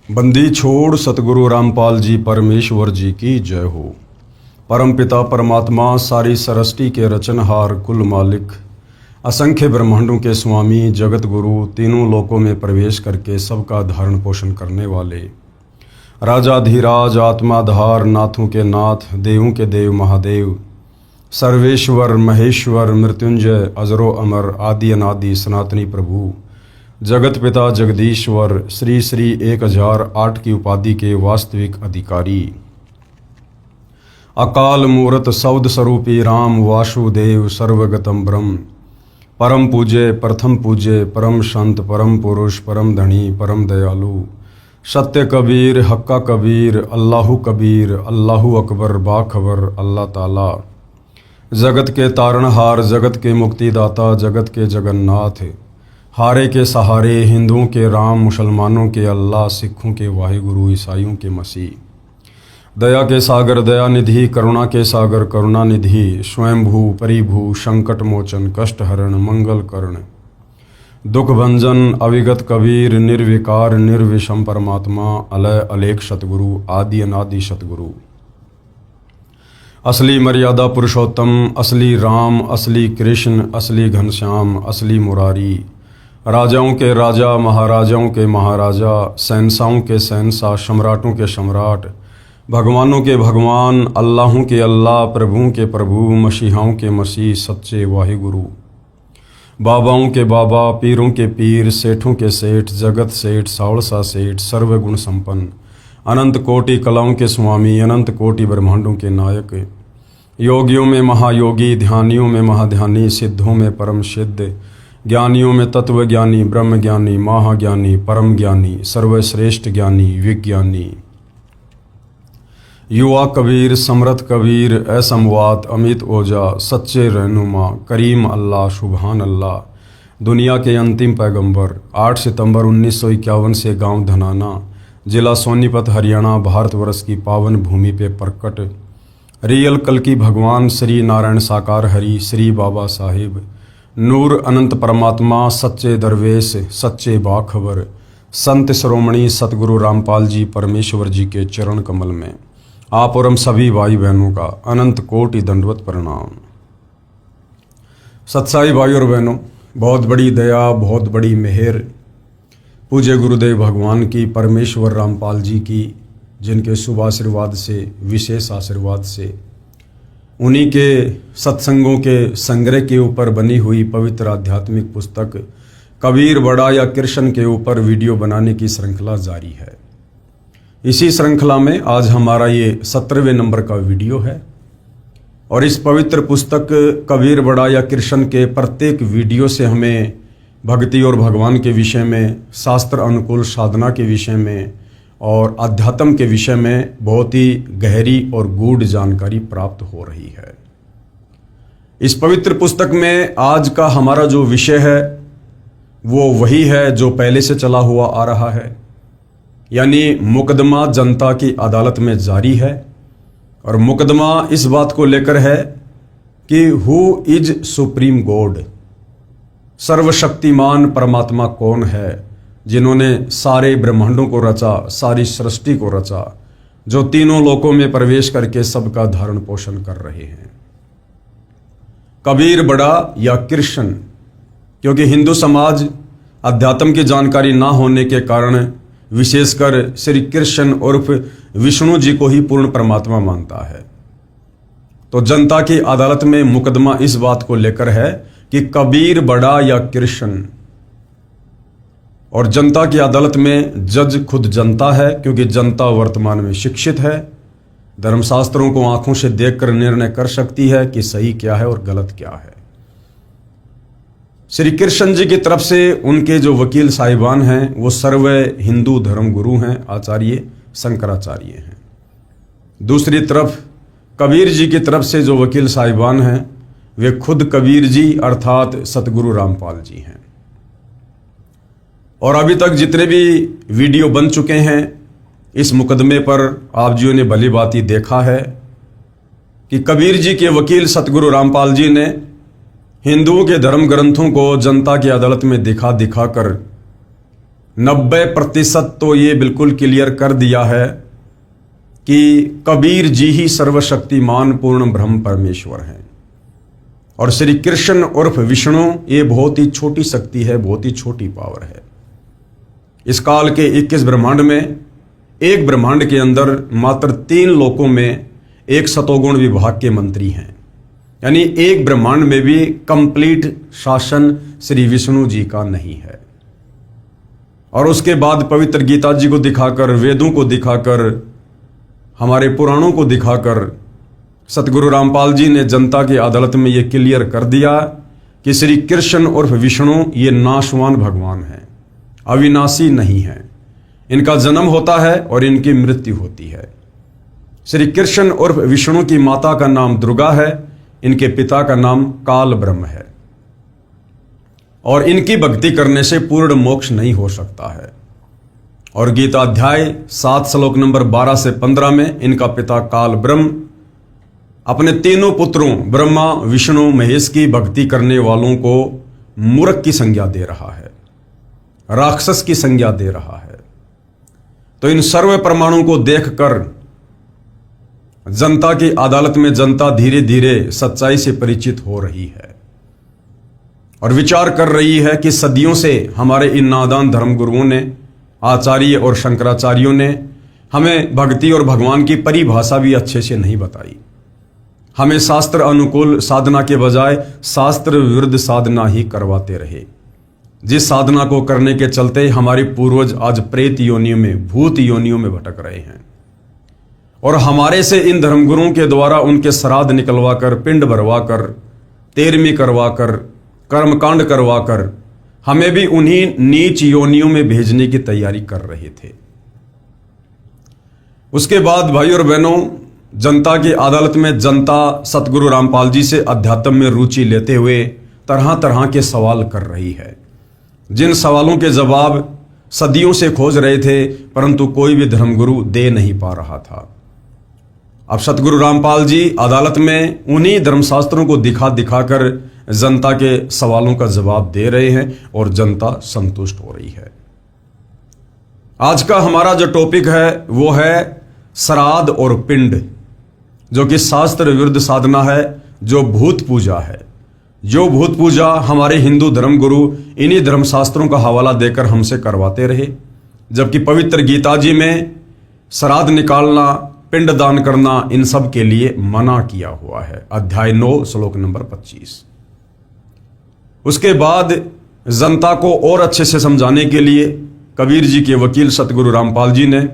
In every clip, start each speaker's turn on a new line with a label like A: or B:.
A: बंदी छोड़ सतगुरु रामपाल जी परमेश्वर जी की जय हो। परमपिता परमात्मा सारी सृष्टि के रचनहार कुल मालिक असंख्य ब्रह्मांडों के स्वामी जगत गुरु तीनों लोकों में प्रवेश करके सबका धारण पोषण करने वाले राजाधिराज आत्माधार नाथों के नाथ देवों के देव महादेव सर्वेश्वर महेश्वर मृत्युंजय अजरो अमर आदि अनादि सनातनी प्रभु जगत पिता जगदीश्वर श्री श्री 1008 की उपाधि के वास्तविक अधिकारी अकाल मूरत सौद स्वरूपी राम वासुदेव सर्वगतम ब्रह्म परम पूज्य प्रथम पूज्य परम संत परम पुरुष परम धनी परम दयालु सत्य कबीर हक्का कबीर अल्लाहु कबीर अल्लाहु अकबर बाखबर अल्लाह ताला जगत के तारणहार जगत के मुक्तिदाता जगत के जगन्नाथ हारे के सहारे हिंदुओं के राम मुसलमानों के अल्लाह सिखों के वाहिगुरु ईसाइयों के मसीह दया के सागर दया निधि करुणा के सागर करुणा निधि स्वयंभू परिभू संकट मोचन कष्ट हरण मंगल कर्ण दुख भंजन अविगत कबीर निर्विकार निर्विषम परमात्मा अलय अलेख सतगुरु आदि अनादि सतगुरु असली मर्यादा पुरुषोत्तम असली राम असली कृष्ण असली घनश्याम असली मुरारी राजाओं के राजा महाराजाओं के महाराजा शहंशाहों के शहंशाह सम्राटों के सम्राट भगवानों के भगवान अल्लाहों के अल्लाह प्रभुओं के प्रभु मसीहाओं के मसीह सच्चे वाहिगुरु बाबाओं के बाबा पीरों के पीर सेठों के सेठ जगत सेठ सावड़सा सेठ सर्वगुण संपन्न अनंत कोटि कलाओं के स्वामी अनंत कोटि ब्रह्मांडों के नायक योगियों में महायोगी ध्यानियों में महाध्यानी सिद्धों में परम सिद्ध ज्ञानियों में तत्व ज्ञानी ब्रह्म ज्ञानी महाज्ञानी परम ज्ञानी सर्वश्रेष्ठ ज्ञानी विज्ञानी युवा कबीर समर्थ कबीर असमवात अमित ओजा सच्चे रहनुमा करीम अल्लाह सुबहान अल्लाह दुनिया के अंतिम पैगंबर 8 सितंबर 1951 से गांव धनाना जिला सोनीपत हरियाणा भारतवर्ष की पावन भूमि पे प्रकट रियल कल की भगवान श्री नारायण साकार हरि श्री बाबा साहिब नूर अनंत परमात्मा सच्चे दरवेश सच्चे बाखबर संत श्रोमणी सतगुरु रामपाल जी परमेश्वर जी के चरण कमल में आप और हम सभी भाई बहनों का अनंत कोटि दंडवत प्रणाम। सत्साई भाई और बहनों, बहुत बड़ी दया बहुत बड़ी मेहर पूज्य गुरुदेव भगवान की परमेश्वर रामपाल जी की, जिनके शुभ आशीर्वाद से विशेष आशीर्वाद से उन्हीं के सत्संगों के संग्रह के ऊपर बनी हुई पवित्र आध्यात्मिक पुस्तक कबीर बड़ा या कृष्ण के ऊपर वीडियो बनाने की श्रृंखला जारी है। इसी श्रृंखला में आज हमारा ये 17वें नंबर का वीडियो है और इस पवित्र पुस्तक कबीर बड़ा या कृष्ण के प्रत्येक वीडियो से हमें भक्ति और भगवान के विषय में, शास्त्र अनुकूल साधना के विषय में और अध्यात्म के विषय में बहुत ही गहरी और गूढ़ जानकारी प्राप्त हो रही है। इस पवित्र पुस्तक में आज का हमारा जो विषय है वो वही है जो पहले से चला हुआ आ रहा है, यानी मुकदमा जनता की अदालत में जारी है और मुकदमा इस बात को लेकर है कि हु इज सुप्रीम गॉड, सर्वशक्तिमान परमात्मा कौन है जिन्होंने सारे ब्रह्मांडों को रचा, सारी सृष्टि को रचा, जो तीनों लोकों में प्रवेश करके सबका धारण पोषण कर रहे हैं। कबीर बड़ा या कृष्ण, क्योंकि हिंदू समाज अध्यात्म की जानकारी ना होने के कारण विशेषकर श्री कृष्ण उर्फ विष्णु जी को ही पूर्ण परमात्मा मानता है। तो जनता की अदालत में मुकदमा इस बात को लेकर है कि कबीर बड़ा या कृष्ण, और जनता की अदालत में जज खुद जनता है, क्योंकि जनता वर्तमान में शिक्षित है, धर्मशास्त्रों को आंखों से देखकर निर्णय कर सकती है कि सही क्या है और गलत क्या है। श्री कृष्ण जी की तरफ से उनके जो वकील साहिबान हैं वो सर्व हिंदू धर्म गुरु हैं, आचार्य शंकराचार्य हैं। दूसरी तरफ कबीर जी की तरफ से जो वकील साहिबान हैं वे खुद कबीर जी अर्थात सतगुरु रामपाल जी हैं। और अभी तक जितने भी वीडियो बन चुके हैं इस मुकदमे पर आप जियों ने भली भांति देखा है कि कबीर जी के वकील सतगुरु रामपाल जी ने हिंदुओं के धर्म ग्रंथों को जनता की अदालत में दिखा कर 90% तो ये बिल्कुल क्लियर कर दिया है कि कबीर जी ही सर्वशक्तिमान पूर्ण ब्रह्म परमेश्वर हैं और श्री कृष्ण उर्फ विष्णु ये बहुत ही छोटी शक्ति है, बहुत ही छोटी पावर है। इस काल के 21 ब्रह्मांड में एक ब्रह्मांड के अंदर मात्र 3 लोकों में एक सतोगुण विभाग के मंत्री हैं, यानी एक ब्रह्मांड में भी कंप्लीट शासन श्री विष्णु जी का नहीं है। और उसके बाद पवित्र गीता जी को दिखाकर, वेदों को दिखाकर, हमारे पुराणों को दिखाकर सतगुरु रामपाल जी ने जनता की अदालत में यह क्लियर कर दिया कि श्री कृष्ण उर्फ विष्णु ये नाशवान भगवान हैं, अविनाशी नहीं हैं। इनका जन्म होता है और इनकी मृत्यु होती है। श्री कृष्ण उर्फ विष्णु की माता का नाम दुर्गा है, इनके पिता का नाम काल ब्रह्म है और इनकी भक्ति करने से पूर्ण मोक्ष नहीं हो सकता है। और गीता अध्याय 7 श्लोक नंबर 12 से 15 में इनका पिता काल ब्रह्म अपने तीनों पुत्रों ब्रह्मा विष्णु महेश की भक्ति करने वालों को मूर्ख की संज्ञा दे रहा है, राक्षस की संज्ञा दे रहा है। तो इन सर्व प्रमाणों को देखकर जनता की अदालत में जनता धीरे धीरे सच्चाई से परिचित हो रही है और विचार कर रही है कि सदियों से हमारे इन नादान धर्मगुरुओं ने, आचार्य और शंकराचार्यों ने हमें भक्ति और भगवान की परिभाषा भी अच्छे से नहीं बताई। हमें शास्त्र अनुकूल साधना के बजाय शास्त्र विरुद्ध साधना ही करवाते रहे, जिस साधना को करने के चलते हमारे पूर्वज आज प्रेत योनियों में, भूत योनियों में भटक रहे हैं। और हमारे से इन धर्मगुरुओं के द्वारा उनके श्राद्ध निकलवाकर, पिंड भरवाकर, तेरहवीं करवाकर, कर्मकांड करवाकर हमें भी उन्हीं नीच योनियों में भेजने की तैयारी कर रहे थे। उसके बाद भाई और बहनों, जनता की अदालत में जनता सतगुरु रामपाल जी से अध्यात्म में रुचि लेते हुए तरह तरह के सवाल कर रही है, जिन सवालों के जवाब सदियों से खोज रहे थे परंतु कोई भी धर्मगुरु दे नहीं पा रहा था। अब सतगुरु रामपाल जी अदालत में उन्हीं धर्मशास्त्रों को दिखा दिखाकर जनता के सवालों का जवाब दे रहे हैं और जनता संतुष्ट हो रही है। आज का हमारा जो टॉपिक है वो है श्राद्ध और पिंड, जो कि शास्त्र विरुद्ध साधना है, जो भूत पूजा है। जो भूत पूजा हमारे हिंदू धर्मगुरु इन्हीं धर्मशास्त्रों का हवाला देकर हमसे करवाते रहे, जबकि पवित्र गीता जी में श्राद्ध निकालना, पिंड दान करना इन सब के लिए मना किया हुआ है, अध्याय 9 श्लोक नंबर 25। उसके बाद जनता को और अच्छे से समझाने के लिए कबीर जी के वकील सतगुरु रामपाल जी ने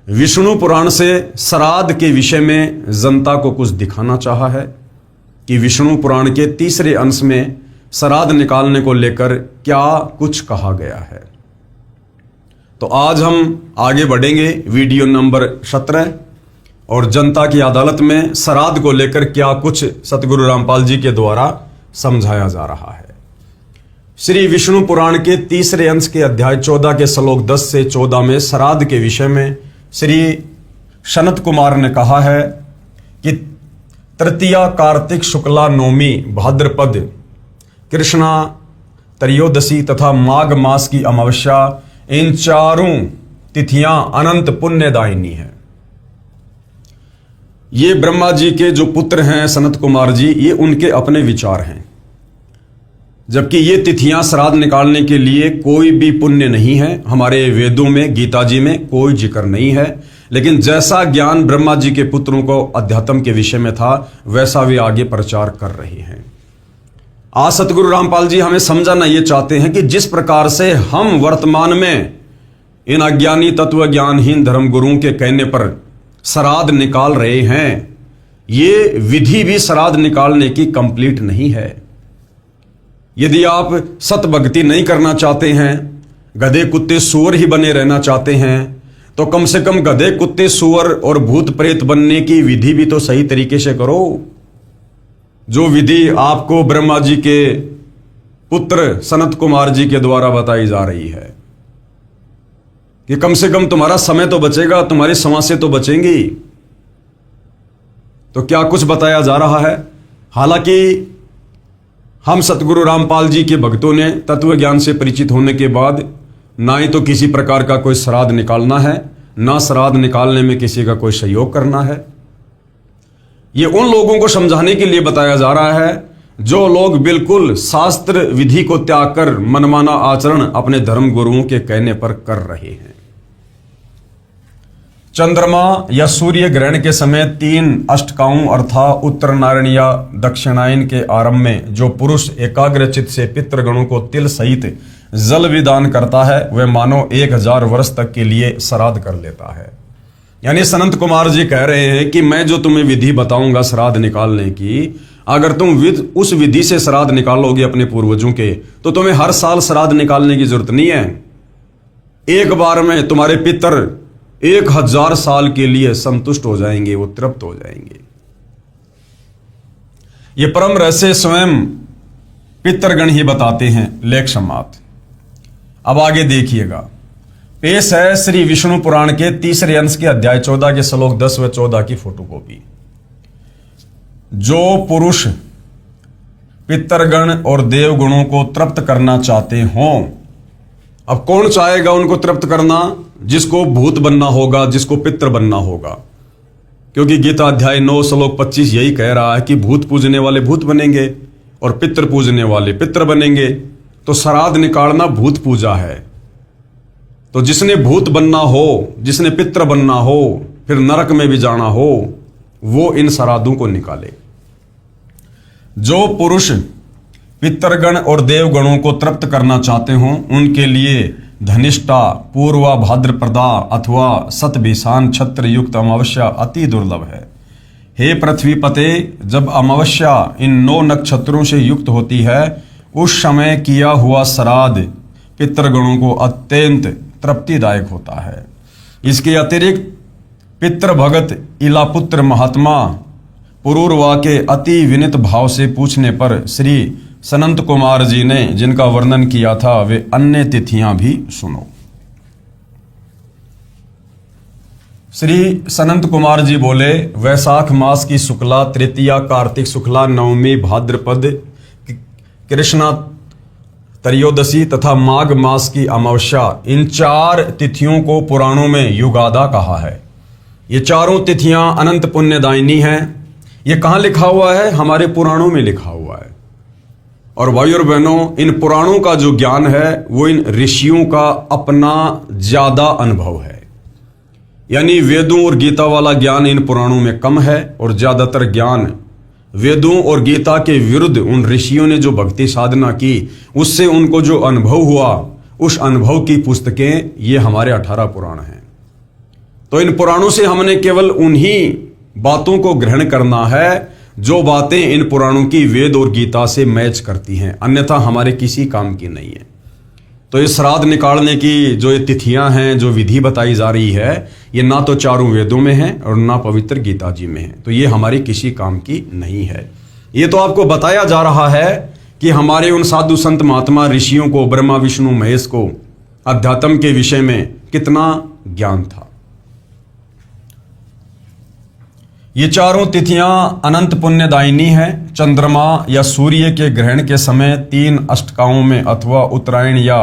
A: विष्णु पुराण से श्राद्ध के विषय में जनता को कुछ दिखाना चाहा है कि विष्णु पुराण के 3रे अंश में श्राद्ध निकालने को लेकर क्या कुछ कहा गया है। तो आज हम आगे बढ़ेंगे वीडियो नंबर 17 और जनता की अदालत में श्राद्ध को लेकर क्या कुछ सतगुरु रामपाल जी के द्वारा समझाया जा रहा है। श्री विष्णु पुराण के 3रे अंश के अध्याय 14 के श्लोक 10 से 14 में श्राद्ध के विषय में श्री सनत कुमार ने कहा है कि तृतीया कार्तिक शुक्ला नवमी भाद्रपद कृष्णा त्रयोदशी तथा माघ मास की अमावस्या, इन चारों तिथियां अनंत पुण्यदायिनी है। ये ब्रह्मा जी के जो पुत्र हैं सनत कुमार जी, ये उनके अपने विचार हैं, जबकि ये तिथियां श्राद्ध निकालने के लिए कोई भी पुण्य नहीं है। हमारे वेदों में, गीता जी में कोई जिक्र नहीं है, लेकिन जैसा ज्ञान ब्रह्मा जी के पुत्रों को अध्यात्म के विषय में था वैसा वे आगे प्रचार कर रहे हैं। आज सतगुरु रामपाल जी हमें समझाना ये चाहते हैं कि जिस प्रकार से हम वर्तमान में इन अज्ञानी तत्व ज्ञानहीन धर्मगुरुओं के कहने पर श्राद्ध निकाल रहे हैं, ये विधि भी श्राद्ध निकालने की कंप्लीट नहीं है। यदि आप सत भक्ति नहीं करना चाहते हैं, गधे कुत्ते सूअर ही बने रहना चाहते हैं, तो कम से कम गधे कुत्ते सूअर और भूत प्रेत बनने की विधि भी तो सही तरीके से करो। जो विधि आपको ब्रह्मा जी के पुत्र सनत कुमार जी के द्वारा बताई जा रही है कि कम से कम तुम्हारा समय तो बचेगा, तुम्हारी समस्या तो बचेंगी। तो क्या कुछ बताया जा रहा है। हालांकि हम सतगुरु रामपाल जी के भक्तों ने तत्व ज्ञान से परिचित होने के बाद ना ही तो किसी प्रकार का कोई श्राद्ध निकालना है, ना श्राद्ध निकालने में किसी का कोई सहयोग करना है। ये उन लोगों को समझाने के लिए बताया जा रहा है जो लोग बिल्कुल शास्त्र विधि को त्याग कर मनमाना आचरण अपने धर्म गुरुओं के कहने पर कर रहे हैं। चंद्रमा या सूर्य ग्रहण के समय 3 अष्टकाओं अर्थात उत्तरनारायण या दक्षिणायन के आरंभ में जो पुरुष एकाग्रचित से पितृगणों को तिल सहित जल विदान करता है वह मानो 1000 वर्ष तक के लिए श्राद्ध कर लेता है। यानी सनंत कुमार जी कह रहे हैं कि मैं जो तुम्हें विधि बताऊंगा श्राद्ध निकालने की, अगर तुम उस विधि से श्राद्ध निकालोगे अपने पूर्वजों के, तो तुम्हें हर साल श्राद्ध निकालने की जरूरत नहीं है। एक बार में तुम्हारे पितर 1000 साल के लिए संतुष्ट हो जाएंगे, वो तृप्त हो जाएंगे। ये परम रहस्य स्वयं पितृगण ही बताते हैं। लेख समाप्त। अब आगे देखिएगा, पेश है श्री विष्णु पुराण के 3रे अंश के अध्याय 14 के श्लोक 10 व 14 की फोटोकॉपी। जो पुरुष पितृगण और देवगुणों को तृप्त करना चाहते हों, अब कौन चाहेगा उनको तृप्त करना? जिसको भूत बनना होगा, जिसको पितृ बनना होगा, क्योंकि गीता अध्याय 9 श्लोक 25 यही कह रहा है कि भूत पूजने वाले भूत बनेंगे और पितृ पूजने वाले पितृ बनेंगे। तो श्राद्ध निकालना भूत पूजा है। तो जिसने भूत बनना हो, जिसने पितृ बनना हो, फिर नरक में भी जाना हो, वो इन श्राद्धों को निकाले। जो पुरुष पितृगण और देवगणों को तृप्त करना चाहते हों, उनके लिए धनिष्ठा, पूर्वा भाद्रप्रदा अथवा सतभिषान छत्र युक्त अमावस्या अति दुर्लभ है। हे पृथ्वीपते, जब अमावस्या इन 9 नक्षत्रों से युक्त होती है, उस समय किया हुआ श्राद्ध पितृगणों को अत्यंत तृप्तिदायक होता है। इसके अतिरिक्त पितृभगत इलापुत्र महात्मा पुरूरवा के अति विनित भाव से पूछने पर श्री सनंत कुमार जी ने जिनका वर्णन किया था, वे अन्य तिथियां भी सुनो। श्री सनंत कुमार जी बोले, वैशाख मास की शुक्ला तृतीया, कार्तिक शुक्ला नवमी, भाद्रपद कृष्णा त्रयोदशी तथा माघ मास की अमावस्या, इन 4 तिथियों को पुराणों में युगादा कहा है। ये चारों तिथियां अनंत पुण्यदायिनी हैं। ये कहाँ लिखा हुआ है? हमारे पुराणों में लिखा हुआ है। और भाई और बहनों, इन पुराणों का जो ज्ञान है वो इन ऋषियों का अपना ज्यादा अनुभव है। यानी वेदों और गीता वाला ज्ञान इन पुराणों में कम है और ज्यादातर ज्ञान वेदों और गीता के विरुद्ध उन ऋषियों ने जो भक्ति साधना की, उससे उनको जो अनुभव हुआ, उस अनुभव की पुस्तकें ये हमारे 18 पुराण हैं। तो इन पुराणों से हमने केवल उन्हीं बातों को ग्रहण करना है जो बातें इन पुराणों की वेद और गीता से मैच करती हैं, अन्यथा हमारे किसी काम की नहीं है। तो इस श्राद्ध निकालने की जो ये तिथियां हैं, जो विधि बताई जा रही है, ये ना तो चारों वेदों में है और ना पवित्र गीता जी में है। तो ये हमारी किसी काम की नहीं है। ये तो आपको बताया जा रहा है कि हमारे उन साधु संत महात्मा ऋषियों को, ब्रह्मा विष्णु महेश को अध्यात्म के विषय में कितना ज्ञान था। ये चारों तिथियां अनंत पुण्यदायिनी हैं। चंद्रमा या सूर्य के ग्रहण के समय 3 अष्टकाओं में अथवा उत्तरायण या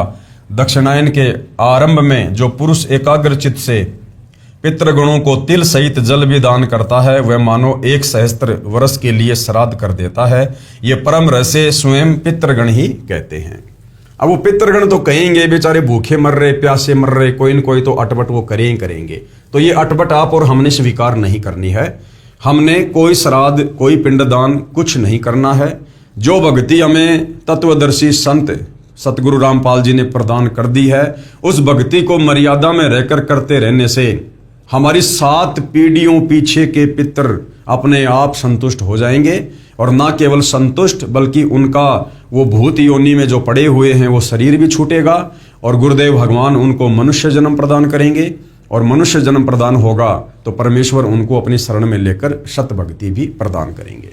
A: दक्षिणायन के आरंभ में जो पुरुष एकाग्रचित से पितृगणों को तिल सहित जल भी दान करता है, वह मानो 1 सहस्त्र वर्ष के लिए श्राद्ध कर देता है। ये परम रहस्य स्वयं पितृगण ही कहते हैं। अब वो पितृगण तो कहेंगे बेचारे भूखे मर रहे, प्यासे मर रहे, कोई न कोई तो अटपट वो करेंगे। तो ये अटपट आप और हमने स्वीकार नहीं करनी है। हमने कोई श्राद्ध, कोई पिंडदान कुछ नहीं करना है। जो भक्ति हमें तत्वदर्शी संत सतगुरु रामपाल जी ने प्रदान कर दी है, उस भक्ति को मर्यादा में रहकर करते रहने से हमारी 7 पीढ़ियों पीछे के पितर अपने आप संतुष्ट हो जाएंगे। और ना केवल संतुष्ट, बल्कि उनका वो भूत योनि में जो पड़े हुए हैं वो शरीर भी छूटेगा और गुरुदेव भगवान उनको मनुष्य जन्म प्रदान करेंगे। और मनुष्य जन्म प्रदान होगा तो परमेश्वर उनको अपनी शरण में लेकर सत भक्ति भी प्रदान करेंगे।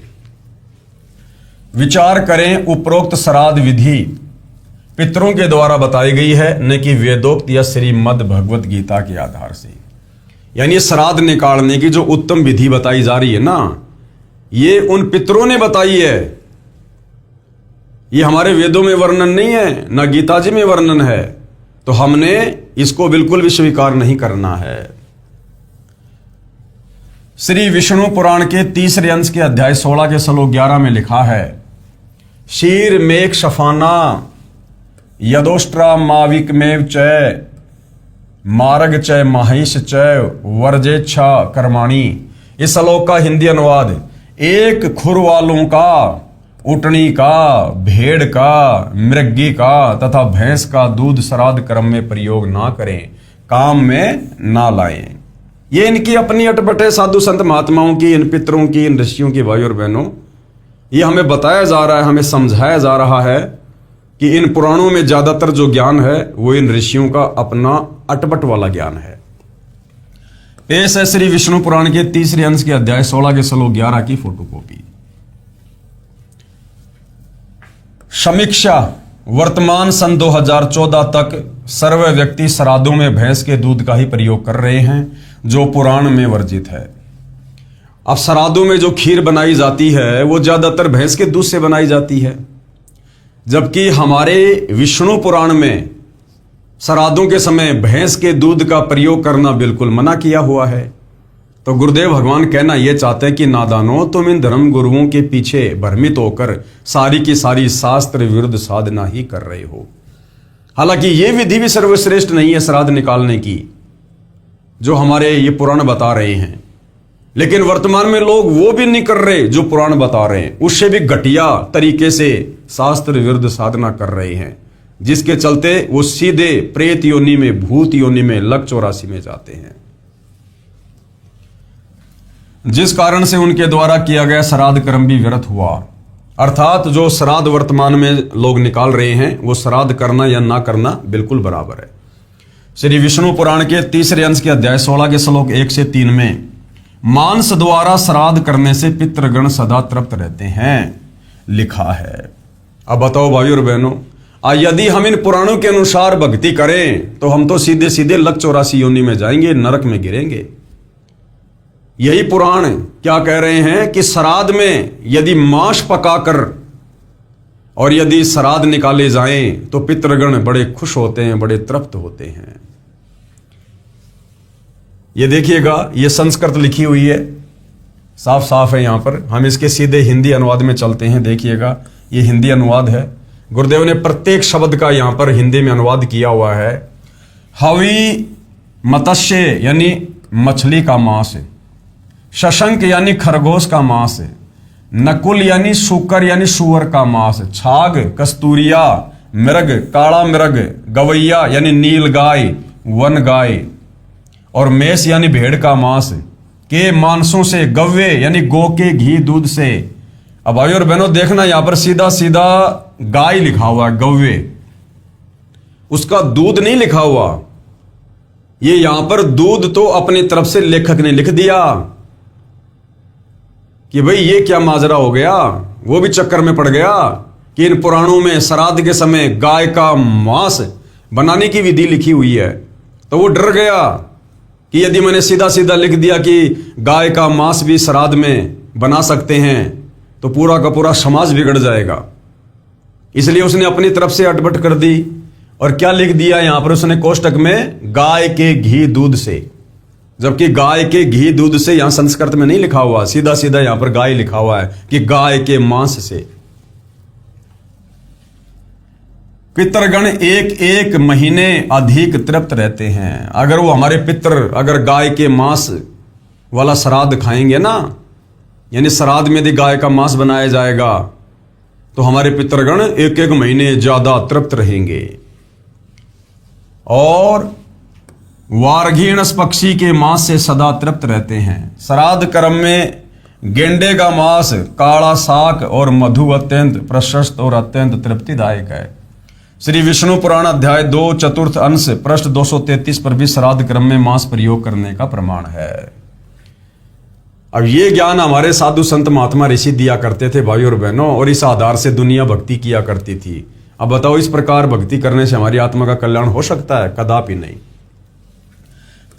A: विचार करें, उपरोक्त श्राद्ध विधि पितरों के द्वारा बताई गई है, न कि वेदोक्त या श्रीमद् भगवत गीता के आधार से। यानी श्राद्ध निकालने की जो उत्तम विधि बताई जा रही है ना, ये उन पितरों ने बताई है। ये हमारे वेदों में वर्णन नहीं है, ना गीता जी में वर्णन है। तो हमने इसको बिल्कुल भी स्वीकार नहीं करना है। श्री विष्णु पुराण के तीसरे अंश के अध्याय 16 के श्लोक 11 में लिखा है, शीर मेघ शफाना यदोष्ट्रा माविकमेव चय मार्ग चय माहिष चय वर्जेच्छा कर्माणी। इस श्लोक का हिंदी अनुवाद, एक खुर वालों का, उटनी का, भेड़ का, मृगी का तथा भैंस का दूध श्राद्ध कर्म में प्रयोग ना करें, काम में ना लाएं। ये इनकी अपनी अटपट है, साधु संत महात्माओं की, इन पितरों की, इन ऋषियों की। भाई और बहनों, ये हमें बताया जा रहा है, हमें समझाया जा रहा है कि इन पुराणों में ज्यादातर जो ज्ञान है वो इन ऋषियों का अपना अटपट वाला ज्ञान है। पेश है श्री विष्णु पुराण के तीसरे अंश के अध्याय 16 के श्लोक 11 की फोटोकॉपी। समीक्षा, वर्तमान सन 2014 तक सर्व व्यक्ति श्राद्धों में भैंस के दूध का ही प्रयोग कर रहे हैं, जो पुराण में वर्जित है। अब श्राद्धों में जो खीर बनाई जाती है वो ज्यादातर भैंस के दूध से बनाई जाती है, जबकि हमारे विष्णु पुराण में श्राद्धों के समय भैंस के दूध का प्रयोग करना बिल्कुल मना किया हुआ है। तो गुरुदेव भगवान कहना यह चाहते हैं कि नादानो, तुम इन धर्म गुरुओं के पीछे भ्रमित होकर सारी की सारी शास्त्र विरुद्ध साधना ही कर रहे हो। हालांकि यह विधि भी सर्वश्रेष्ठ नहीं है श्राद्ध निकालने की, जो हमारे ये पुराण बता रहे हैं, लेकिन वर्तमान में लोग वो भी नहीं कर रहे जो पुराण बता रहे हैं, उससे भी घटिया तरीके से शास्त्र विरुद्ध साधना कर रहे हैं, जिसके चलते वो सीधे प्रेत योनि में, भूत योनि में, लक 84 में जाते हैं, जिस कारण से उनके द्वारा किया गया श्राद्ध कर्म भी व्यर्थ हुआ। अर्थात जो श्राद्ध वर्तमान में लोग निकाल रहे हैं वो श्राद्ध करना या ना करना बिल्कुल बराबर है। श्री विष्णु पुराण के तीसरे अंश के अध्याय 16 के श्लोक 1 से 3 में, मांस द्वारा श्राद्ध करने से पितृगण सदा तृप्त रहते हैं, लिखा है। अब बताओ भाई और बहनों, यदि हम इन पुराणों के अनुसार भक्ति करें तो हम तो सीधे सीधे लक 84 योनि में जाएंगे, नरक में गिरेंगे। यही पुराण क्या कह रहे हैं कि श्राद्ध में यदि मांस पकाकर और यदि श्राद्ध निकाले जाएं तो पितृगण बड़े खुश होते हैं, बड़े तृप्त होते हैं। ये देखिएगा, ये संस्कृत लिखी हुई है, साफ साफ है। यहां पर हम इसके सीधे हिंदी अनुवाद में चलते हैं। देखिएगा, ये हिंदी अनुवाद है। गुरुदेव ने प्रत्येक शब्द का यहां पर हिंदी में अनुवाद किया हुआ है। हवि मत्स्य यानी मछली का मांस, शशंक यानी खरगोश का मांस, नकुल यानी सूकर यानी सुअर का मांस, छाग कस्तूरिया, मृग काला मृग, गवैया यानी नील गाय, वन गाय, और मेष यानी भेड़ का मांस के मांसों से, गव्वे यानी गौ के घी दूध से। अब भाई और बहनों देखना, यहां पर सीधा सीधा गाय लिखा हुआ है, गव्वे, उसका दूध नहीं लिखा हुआ। ये यहां पर दूध तो अपनी तरफ से लेखक ने लिख दिया कि भाई ये क्या माजरा हो गया। वो भी चक्कर में पड़ गया कि इन पुराणों में श्राद्ध के समय गाय का मांस बनाने की विधि लिखी हुई है, तो वो डर गया कि यदि मैंने सीधा सीधा लिख दिया कि गाय का मांस भी श्राद्ध में बना सकते हैं तो पूरा का पूरा समाज बिगड़ जाएगा। इसलिए उसने अपनी तरफ से अटपट कर दी और क्या लिख दिया यहां पर उसने कोष्टक में, गाय के घी दूध से, जबकि गाय के घी दूध से यहां संस्कृत में नहीं लिखा हुआ, सीधा सीधा यहां पर गाय लिखा हुआ है कि गाय के मांस से। पितृगण एक एक महीने अधिक तृप्त रहते हैं। अगर वो हमारे पितृ अगर गाय के मांस वाला श्राद्ध खाएंगे ना, यानी श्राद्ध में यदि गाय का मांस बनाया जाएगा तो हमारे पितृगण एक एक महीने ज्यादा तृप्त रहेंगे। और वारघीणस पक्षी के मांस से सदा तृप्त रहते हैं। श्राद्ध कर्म में गेंडे का मांस, काला साग और मधु अत्यंत प्रशस्त और अत्यंत तृप्तिदायक है। श्री विष्णु पुराण अध्याय 2 चतुर्थ अंश पृष्ठ 233 पर भी श्राद्ध क्रम में मांस प्रयोग करने का प्रमाण है। अब ये ज्ञान हमारे साधु संत महात्मा ऋषि दिया करते थे भाई और बहनों, और इस आधार से दुनिया भक्ति किया करती थी। अब बताओ, इस प्रकार भक्ति करने से हमारी आत्मा का कल्याण हो सकता है? कदापि नहीं।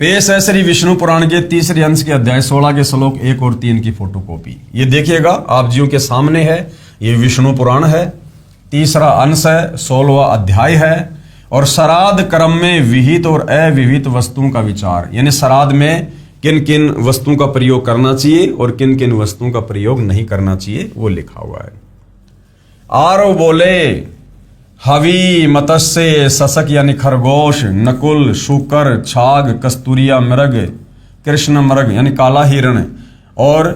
A: पेश है श्री विष्णु पुराण के तीसरे अंश के अध्याय 16 के श्लोक 1 और 3 की फोटोकॉपी। ये देखिएगा, आप जियों के सामने है। ये विष्णु पुराण है, तीसरा अंश है, 16वां अध्याय है, और श्राद्ध कर्म में विहित और अविहित वस्तुओं का विचार, यानी श्राद्ध में किन किन वस्तुओं का प्रयोग करना चाहिए और किन किन वस्तुओं का प्रयोग नहीं करना चाहिए वो लिखा हुआ है। आरो बोले हवि मत्स्य सशक यानी खरगोश, नकुल शूकर, छाग कस्तूरिया मृग, कृष्ण मृग यानी काला हिरण, और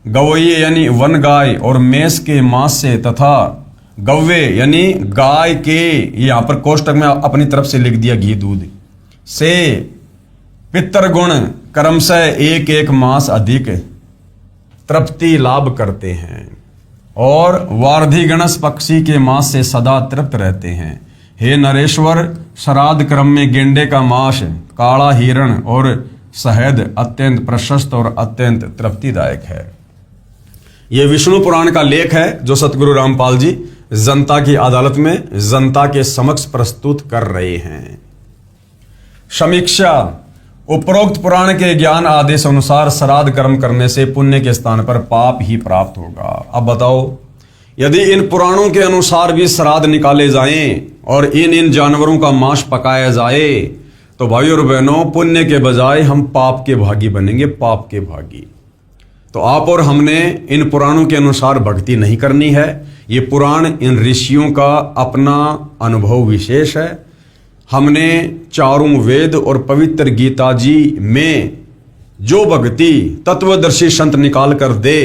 A: गवैये यानी वन गाय, और मेष के मांस से तथा गव्वे यानी गाय के, यहां पर कोष्टक में अपनी तरफ से लिख दिया घी दूध से, पितृगुण कर्म से एक एक मास अधिक तृप्ति लाभ करते हैं, और वार्धिगणस पक्षी के मांस से सदा तृप्त रहते हैं। हे नरेश्वर, श्राद्ध क्रम में गेंडे का मांस, काला हिरण और शहद अत्यंत प्रशस्त और अत्यंत तृप्तिदायक है। यह विष्णु पुराण का लेख है जो सतगुरु रामपाल जी जनता की अदालत में जनता के समक्ष प्रस्तुत कर रहे हैं। समीक्षा, उपरोक्त पुराण के ज्ञान आदेश अनुसार श्राद्ध कर्म करने से पुण्य के स्थान पर पाप ही प्राप्त होगा। अब बताओ, यदि इन पुराणों के अनुसार भी श्राद्ध निकाले जाएं और इन जानवरों का मांस पकाया जाए तो भाई और बहनों, पुण्य के बजाय हम पाप के भागी बनेंगे, पाप के भागी। तो आप और हमने इन पुराणों के अनुसार भक्ति नहीं करनी है। ये पुराण इन ऋषियों का अपना अनुभव विशेष है। हमने चारों वेद और पवित्र गीता जी में जो भक्ति तत्वदर्शी संत निकाल कर दे,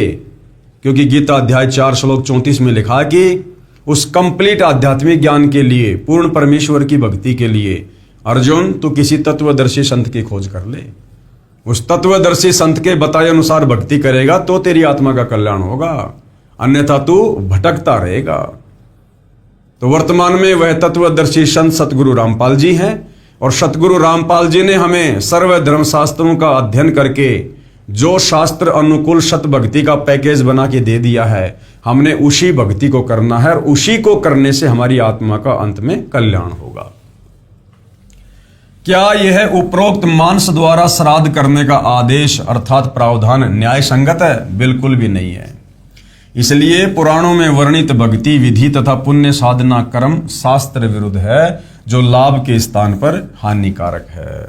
A: क्योंकि गीता अध्याय 4 श्लोक 34 में लिखा कि उस कंप्लीट आध्यात्मिक ज्ञान के लिए, पूर्ण परमेश्वर की भक्ति के लिए अर्जुन तू किसी तत्वदर्शी संत की खोज कर ले। उस तत्वदर्शी संत के बताए अनुसार भक्ति करेगा तो तेरी आत्मा का कल्याण होगा, अन्यथा तू भटकता रहेगा। तो वर्तमान में वह तत्वदर्शी संत सतगुरु रामपाल जी हैं, और सतगुरु रामपाल जी ने हमें सर्व धर्म शास्त्रों का अध्ययन करके जो शास्त्र अनुकूल सत भक्ति का पैकेज बना के दे दिया है, हमने उसी भक्ति को करना है, और उसी को करने से हमारी आत्मा का अंत में कल्याण होगा। क्या यह उपरोक्त मांस द्वारा श्राद्ध करने का आदेश अर्थात प्रावधान न्याय संगत है? बिल्कुल भी नहीं है। इसलिए पुराणों में वर्णित भक्ति विधि तथा पुण्य साधना कर्म शास्त्र विरुद्ध है, जो लाभ के स्थान पर हानिकारक है।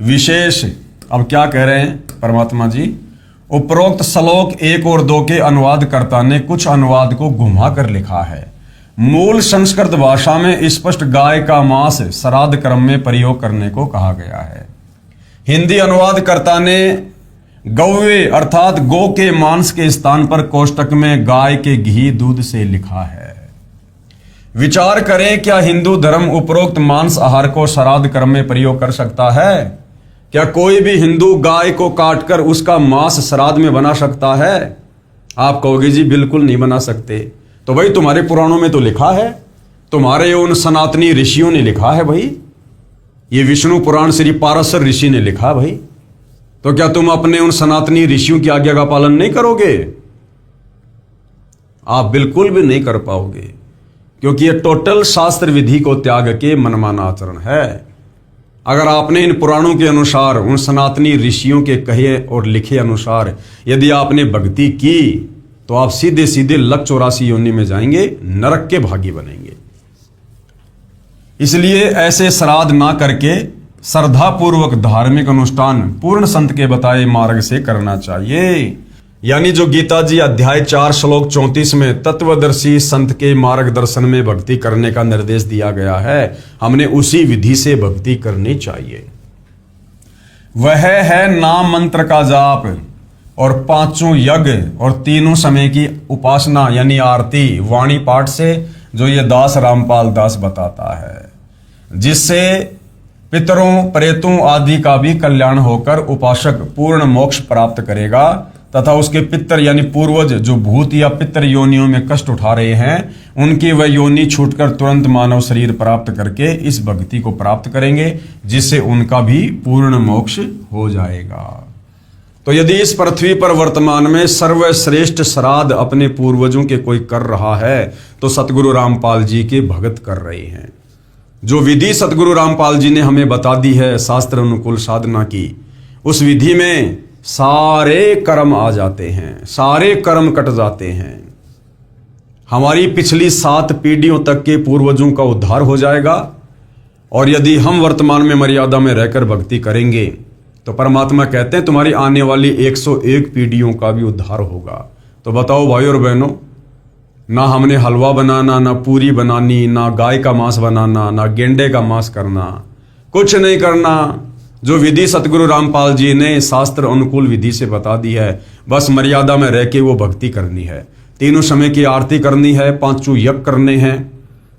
A: विशेष, अब क्या कह रहे हैं परमात्मा जी? उपरोक्त श्लोक 1 और 2 के अनुवादकर्ता ने कुछ अनुवाद को घुमा कर लिखा है। मूल संस्कृत भाषा में स्पष्ट गाय का मांस श्राद्ध कर्म में प्रयोग करने को कहा गया है। हिंदी अनुवादकर्ता ने गौवे अर्थात गौ के मांस के स्थान पर कोष्टक में गाय के घी दूध से लिखा है। विचार करें, क्या हिंदू धर्म उपरोक्त मांस आहार को श्राद्ध कर्म में प्रयोग कर सकता है? क्या कोई भी हिंदू गाय को काटकर उसका मांस श्राद्ध में बना सकता है? आप कहोगे जी बिल्कुल नहीं बना सकते। तो भाई तुम्हारे पुराणों में तो लिखा है, तुम्हारे उन सनातनी ऋषियों ने लिखा है भाई, ये विष्णु पुराण श्री पाराशर ऋषि ने लिखा भाई। तो क्या तुम अपने उन सनातनी ऋषियों की आज्ञा का पालन नहीं करोगे? आप बिल्कुल भी नहीं कर पाओगे, क्योंकि ये टोटल शास्त्र विधि को त्याग के मनमाना आचरण है। अगर आपने इन पुराणों के अनुसार, उन सनातनी ऋषियों के कहे और लिखे अनुसार यदि आपने भक्ति की, तो आप सीधे सीधे लक 84 योनि में जाएंगे, नरक के भागी बनेंगे। इसलिए ऐसे श्राद्ध ना करके श्रद्धापूर्वक धार्मिक अनुष्ठान पूर्ण संत के बताए मार्ग से करना चाहिए। यानी जो गीता जी अध्याय 4 श्लोक 34 में तत्वदर्शी संत के मार्गदर्शन में भक्ति करने का निर्देश दिया गया है, हमने उसी विधि से भक्ति करनी चाहिए। वह है नाम मंत्र का जाप और 5 यज्ञ और 3 समय की उपासना यानी आरती वाणी पाठ से, जो ये दास रामपाल दास बताता है, जिससे पितरों प्रेतों आदि का भी कल्याण होकर उपासक पूर्ण मोक्ष प्राप्त करेगा, तथा उसके पितर यानी पूर्वज जो भूत या पितर योनियों में कष्ट उठा रहे हैं, उनकी वह योनि छूटकर तुरंत मानव शरीर प्राप्त करके इस भक्ति को प्राप्त करेंगे, जिससे उनका भी पूर्ण मोक्ष हो जाएगा। तो यदि इस पृथ्वी पर वर्तमान में सर्वश्रेष्ठ श्राद्ध अपने पूर्वजों के कोई कर रहा है, तो सतगुरु रामपाल जी के भगत कर रहे हैं। जो विधि सतगुरु रामपाल जी ने हमें बता दी है शास्त्र अनुकूल साधना की, उस विधि में सारे कर्म आ जाते हैं, सारे कर्म कट जाते हैं। हमारी पिछली 7 पीढ़ियों तक के पूर्वजों का उद्धार हो जाएगा। और यदि हम वर्तमान में मर्यादा में रहकर भक्ति करेंगे तो परमात्मा कहते हैं तुम्हारी आने वाली 101 पीढ़ियों का भी उद्धार होगा। तो बताओ भाई और बहनों, ना हमने हलवा बनाना, ना पूरी बनानी, ना गाय का मांस बनाना, ना गेंडे का मांस करना, कुछ नहीं करना। जो विधि सतगुरु रामपाल जी ने शास्त्र अनुकूल विधि से बता दी है, बस मर्यादा में रह के वो भक्ति करनी है। 3 समय की आरती करनी है, 5 यज्ञ करने हैं,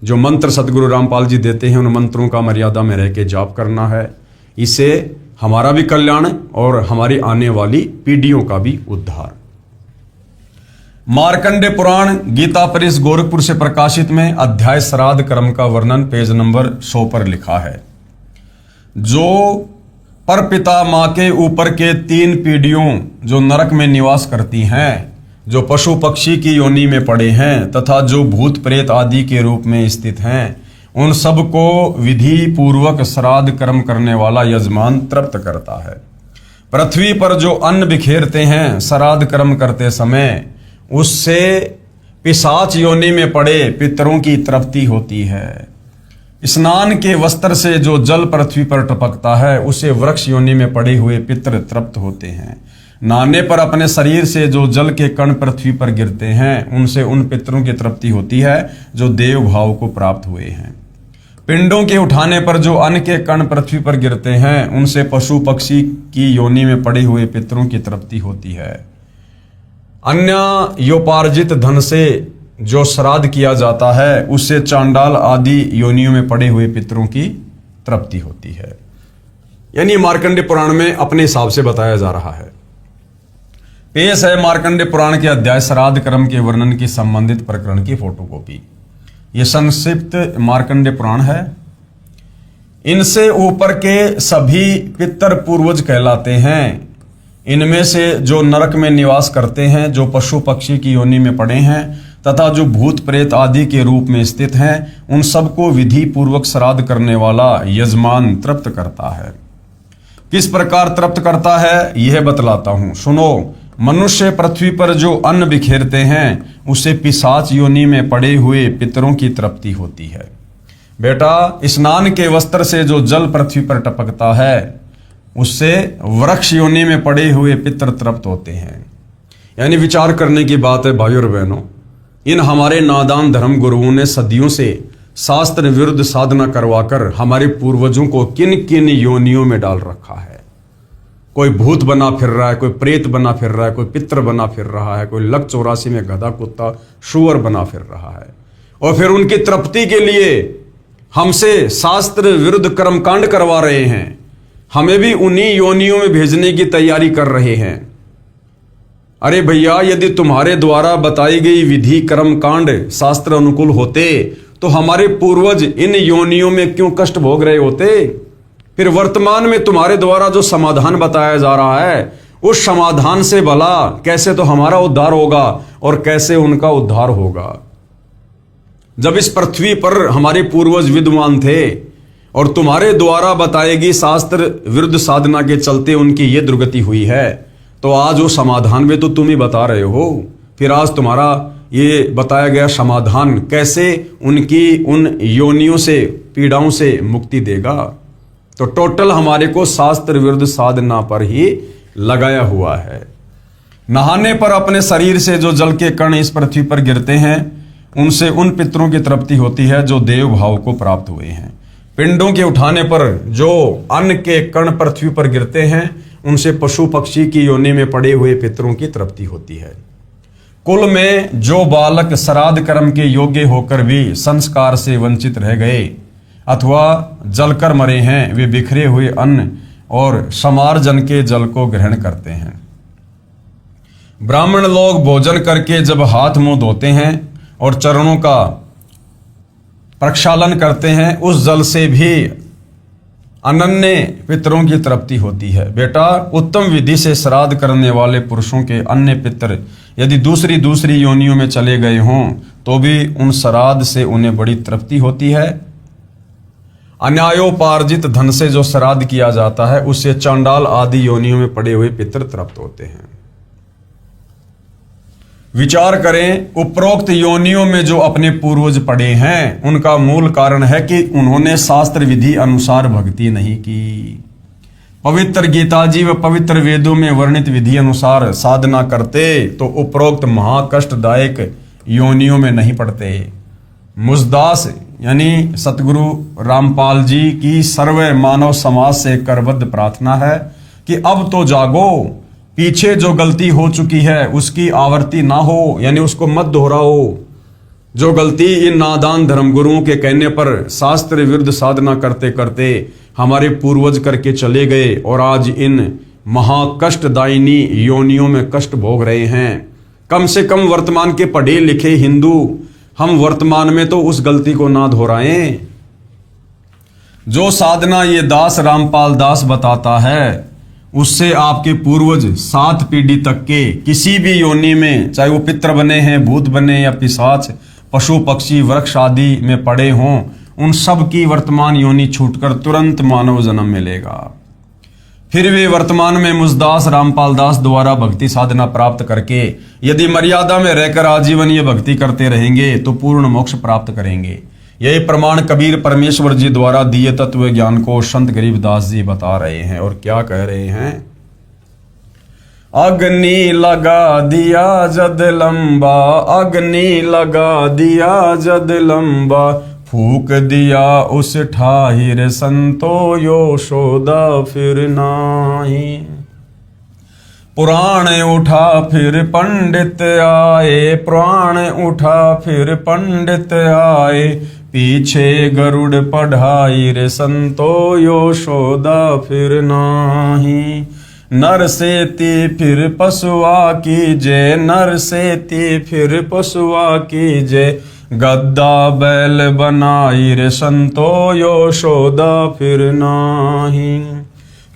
A: जो मंत्र सतगुरु रामपाल जी देते हैं उन मंत्रों का मर्यादा में रह के जाप करना है। इससे हमारा भी कल्याण और हमारी आने वाली पीढ़ियों का भी उद्धार। मार्कंडे पुराण गीता परिस गोरखपुर से प्रकाशित में अध्याय श्राद्ध कर्म का वर्णन पेज नंबर 100 पर लिखा है। जो परपिता माँ के ऊपर के 3 पीढ़ियों जो नरक में निवास करती हैं, जो पशु पक्षी की योनि में पड़े हैं तथा जो भूत प्रेत आदि के रूप में स्थित हैं, उन सबको विधि पूर्वक श्राद्ध कर्म करने वाला यजमान तृप्त करता है। पृथ्वी पर जो अन्न बिखेरते हैं श्राद्ध कर्म करते समय, उससे पिशाच योनि में पड़े पितरों की तृप्ति होती है। स्नान के वस्त्र से जो जल पृथ्वी पर टपकता है, उसे वृक्ष योनि में पड़े हुए पितर तृप्त होते हैं। नहाने पर अपने शरीर से जो जल के कण पृथ्वी पर गिरते हैं, उनसे उन पितरों की तृप्ति होती है जो देव भाव को प्राप्त हुए हैं। पिंडों के उठाने पर जो अन्न के कण पृथ्वी पर गिरते हैं, उनसे पशु पक्षी की योनि में पड़े हुए पितरों की तृप्ति होती है। अन्य योपार्जित धन से जो श्राद्ध किया जाता है, उससे चांडाल आदि योनियों में पड़े हुए पितरों की तृप्ति होती है। यानी मार्कंडे पुराण में अपने हिसाब से बताया जा रहा है। पेश है मार्कंडे पुराण के अध्याय श्राद्ध कर्म के वर्णन की संबंधित प्रकरण की फोटोकॉपी। यह संक्षिप्त मार्कंडे पुराण है। इनसे ऊपर के सभी पितर पूर्वज कहलाते हैं। इनमें से जो नरक में निवास करते हैं, जो पशु पक्षी की योनि में पड़े हैं तथा जो भूत प्रेत आदि के रूप में स्थित हैं, उन सबको विधि पूर्वक श्राद्ध करने वाला यजमान तृप्त करता है। किस प्रकार तृप्त करता है यह बतलाता हूं, सुनो। मनुष्य पृथ्वी पर जो अन्न बिखेरते हैं, उसे पिशाच योनि में पड़े हुए पितरों की तृप्ति होती है। बेटा, स्नान के वस्त्र से जो जल पृथ्वी पर टपकता है, उससे वृक्ष योनि में पड़े हुए पितर तृप्त होते हैं। यानी विचार करने की बात है भाइयों और बहनों। इन हमारे नादान धर्म गुरुओं ने सदियों से शास्त्र विरुद्ध साधना करवाकर हमारे पूर्वजों को किन किन योनियों में डाल रखा है। कोई भूत बना फिर रहा है, कोई प्रेत बना फिर रहा है, कोई पितर बना फिर रहा है, कोई लक 84 में गधा कुत्ता शुअर बना फिर रहा है। और फिर उनकी तृप्ति के लिए हमसे शास्त्र विरुद्ध कर्मकांड करवा रहे हैं। हमें भी उन्हीं योनियों में भेजने की तैयारी कर रहे हैं। अरे भैया, यदि तुम्हारे द्वारा बताई गई विधि कर्म कांड शास्त्र अनुकूल होते तो हमारे पूर्वज इन योनियों में क्यों कष्ट भोग रहे होते? फिर वर्तमान में तुम्हारे द्वारा जो समाधान बताया जा रहा है, उस समाधान से भला कैसे तो हमारा उद्धार होगा और कैसे उनका उद्धार होगा। जब इस पृथ्वी पर हमारे पूर्वज विद्वान थे और तुम्हारे द्वारा बताएगी शास्त्र विरुद्ध साधना के चलते उनकी ये दुर्गति हुई है, तो आज वो समाधान में तो तुम ही बता रहे हो। फिर आज तुम्हारा ये बताया गया समाधान कैसे उनकी उन योनियों से, पीड़ाओं से मुक्ति देगा? तो टोटल हमारे को शास्त्र विरुद्ध साधना पर ही लगाया हुआ है। नहाने पर अपने शरीर से जो जल के कण इस पृथ्वी पर गिरते हैं, उनसे उन पितरों की तृप्ति होती है जो देव भाव को प्राप्त हुए हैं। पिंडों के उठाने पर जो अन्न के कण पृथ्वी पर गिरते हैं, उनसे पशु पक्षी की योनि में पड़े हुए पितरों की तृप्ति होती है। कुल में जो बालक श्राद्ध कर्म के योग्य होकर भी संस्कार से वंचित रह गए अथवा जलकर मरे हैं, वे बिखरे हुए अन्न और समार्जन के जल को ग्रहण करते हैं। ब्राह्मण लोग भोजन करके जब हाथ मुंह धोते हैं और चरणों का प्रक्षालन करते हैं, उस जल से भी अनन्य पितरों की तृप्ति होती है। बेटा, उत्तम विधि से श्राद्ध करने वाले पुरुषों के अन्य पितर यदि दूसरी योनियों में चले गए हों, तो भी उन श्राद्ध से उन्हें बड़ी तृप्ति होती है। अन्यायोपार्जित धन से जो श्राद्ध किया जाता है, उससे चांडाल आदि योनियों में पड़े हुए पितर तृप्त होते हैं। विचार करें, उपरोक्त योनियों में जो अपने पूर्वज पड़े हैं उनका मूल कारण है कि उन्होंने शास्त्र विधि अनुसार भक्ति नहीं की। पवित्र गीता जी व पवित्र वेदों में वर्णित विधि अनुसार साधना करते तो उपरोक्त महाकष्टदायक योनियों में नहीं पड़ते। मुझदास यानी सतगुरु रामपाल जी की सर्व मानव समाज से करबद्ध प्रार्थना है कि अब तो जागो, पीछे जो गलती हो चुकी है उसकी आवर्ती ना हो, यानी उसको मत दोहराओ। जो गलती इन नादान धर्मगुरुओं के कहने पर शास्त्र विरुद्ध साधना करते करते हमारे पूर्वज करके चले गए और आज इन महाकष्टदायिनी योनियों में कष्ट भोग रहे हैं। कम से कम वर्तमान के पढ़े लिखे हिंदू हम वर्तमान में तो उस गलती को ना दोहराएं। जो साधना ये दास रामपाल दास बताता है उससे आपके पूर्वज 7 पीढ़ी तक के किसी भी योनि में, चाहे वो पितर बने हैं, भूत बने या पिशाच, पशु पक्षी वृक्ष आदि में पड़े हों, उन सब की वर्तमान योनि छूटकर तुरंत मानव जन्म मिलेगा। फिर वे वर्तमान में मुझदास रामपाल दास द्वारा भक्ति साधना प्राप्त करके यदि मर्यादा में रहकर आजीवन ये भक्ति करते रहेंगे तो पूर्ण मोक्ष प्राप्त करेंगे। यही प्रमाण कबीर परमेश्वर जी द्वारा दिए तत्व ज्ञान को संत गरीबदास जी बता रहे हैं। और क्या कह रहे हैं? अग्नि लगा दिया जद लंबा, अग्नि लगा दिया जद लंबा, फूक दिया उस ठाहिर संतो यशोदा फिर नाही। पुराण उठा फिर पंडित आए, पुराण उठा फिर पंडित आए, पीछे गरुड़ पढ़ाई रे संतो यशोदा फिर नाही। नर सेती फिर पशुआ कीजे, नर सेती फिर पशुआ कीजे, गद्दा बैल बनाई रे संतो यशोदा फिर नाही।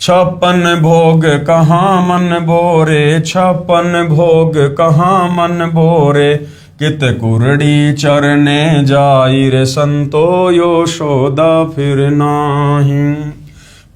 A: 56 भोग कहाँ मन भोरे, 56 भोग कहाँ मन भोरे, कित कुरड़ी चरने जाई रे संतो यशोदा फिर नाही।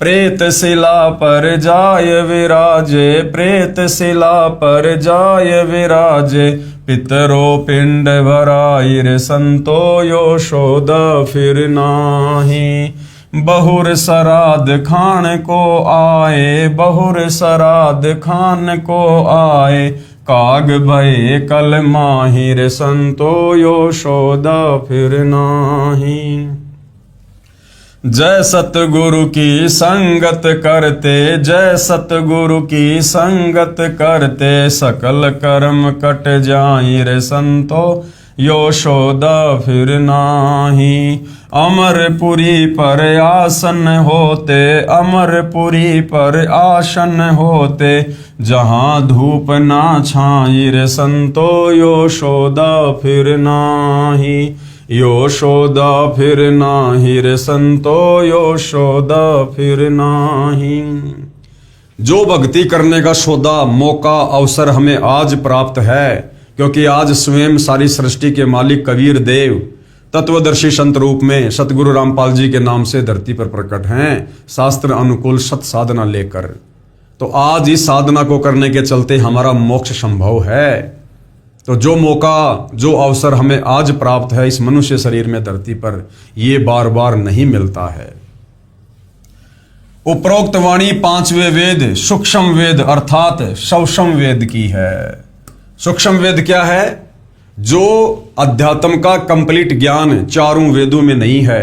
A: प्रेत शिला पर जाय विराजे, प्रेत शिला पर जाय विराजे, पितरो पिंड भराई रे संतो यशोदा फिर नाही। बहुर सराद खान को आए, बहुर सराद खान को आए, काग भये कल माहिर संतो यशोदा फिर नाही। जय सतगुरु की संगत करते, जय सतगुरु की संगत करते, सकल कर्म कट जाई रे संतो यशोदा फिर नाही। अमरपुरी पर आसन होते, अमरपुरी पर आसन होते, जहाँ धूप ना छाई रे संतो यशोदा फिर नाही। यशोदा फिर नाही रे संतो यशोदा फिर नाही। जो भक्ति करने का सौदा, मौका, अवसर हमें आज प्राप्त है, क्योंकि आज स्वयं सारी सृष्टि के मालिक कबीर देव तत्वदर्शी संत रूप में सतगुरु रामपाल जी के नाम से धरती पर प्रकट हैं, शास्त्र अनुकूल सत साधना लेकर। तो आज इस साधना को करने के चलते हमारा मोक्ष संभव है। तो जो मौका, जो अवसर हमें आज प्राप्त है इस मनुष्य शरीर में धरती पर, ये बार बार नहीं मिलता है। उपरोक्त वाणी 5वें वेद सूक्ष्म वेद अर्थात शवसम वेद की है। सूक्ष्म वेद क्या है? जो अध्यात्म का कंप्लीट ज्ञान चारों वेदों में नहीं है,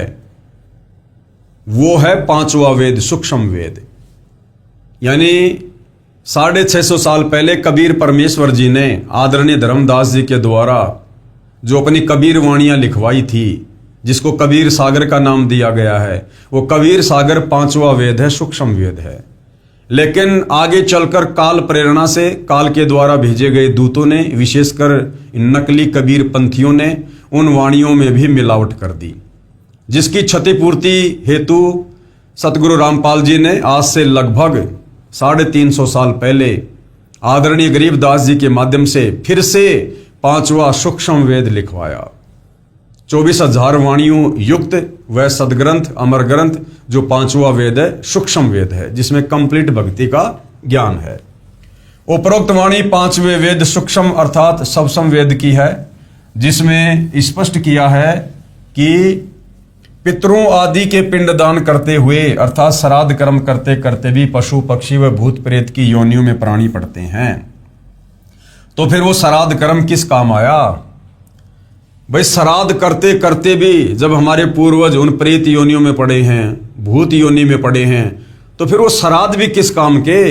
A: वो है 5वां वेद सूक्ष्म वेद। यानी 650 साल पहले कबीर परमेश्वर जी ने आदरणीय धर्मदास जी के द्वारा जो अपनी कबीर वाणियां लिखवाई थी, जिसको कबीर सागर का नाम दिया गया है, वो कबीर सागर 5वां वेद है, सूक्ष्म वेद है। लेकिन आगे चलकर काल प्रेरणा से, काल के द्वारा भेजे गए दूतों ने, विशेषकर नकली कबीर पंथियों ने उन वाणियों में भी मिलावट कर दी, जिसकी क्षतिपूर्ति हेतु सतगुरु रामपाल जी ने आज से लगभग 350 साल पहले आदरणीय गरीबदास जी के माध्यम से फिर से 5वां सूक्ष्म वेद लिखवाया। 24,000 वाणियों युक्त वह सदग्रंथ, अमर ग्रंथ जो 5वां वेद है, सूक्ष्म वेद है, जिसमें कंप्लीट भक्ति का ज्ञान है। उपरोक्त वाणी पांचवें वेद सूक्ष्म अर्थात सप्तम वेद की है, जिसमें स्पष्ट किया है कि पितरों आदि के पिंडदान करते हुए अर्थात श्राद्ध कर्म करते करते भी पशु पक्षी व भूत प्रेत की योनियों में प्राणी पड़ते हैं। तो फिर वो श्राद्ध कर्म किस काम आया? भाई श्राद्ध करते करते भी जब हमारे पूर्वज उन प्रेत योनियों में पड़े हैं, भूत योनि में पड़े हैं, तो फिर वो श्राद्ध भी किस काम के?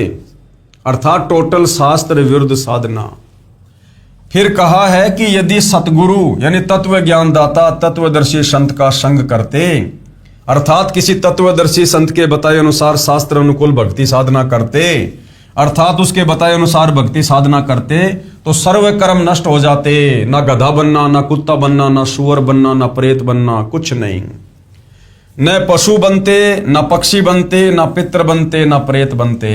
A: अर्थात टोटल शास्त्र विरुद्ध साधना। फिर कहा है कि यदि सतगुरु यानी तत्व ज्ञानदाता तत्वदर्शी संत का संग करते, अर्थात किसी तत्वदर्शी संत के बताए अनुसार शास्त्र अनुकूल भक्ति साधना करते, अर्थात उसके बताए अनुसार भक्ति साधना करते, तो सर्व कर्म नष्ट हो जाते। ना गधा बनना, ना कुत्ता बनना, ना सुअर बनना, ना प्रेत बनना, कुछ नहीं। न पशु बनते, न पक्षी बनते, न पितृ बनते, न प्रेत बनते।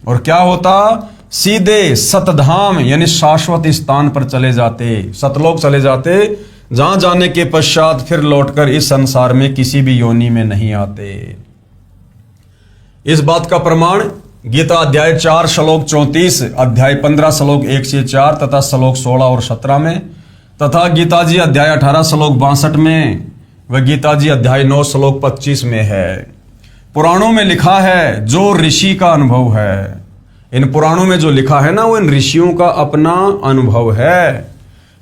A: और क्या होता? सीधे सतधाम यानी शाश्वत स्थान पर चले जाते, सतलोक चले जाते, जहां जाने के पश्चात फिर लौटकर इस संसार में किसी भी योनि में नहीं आते। इस बात का प्रमाण गीता अध्याय 4 श्लोक 34, अध्याय 15 श्लोक 1 से 4 तथा श्लोक 16 और 17 में, तथा गीता जी अध्याय 18 श्लोक 62 में व गीता जी अध्याय 9 श्लोक 25 में है। पुराणों में लिखा है, जो ऋषि का अनुभव है, इन पुराणों में जो लिखा है ना, वो इन ऋषियों का अपना अनुभव है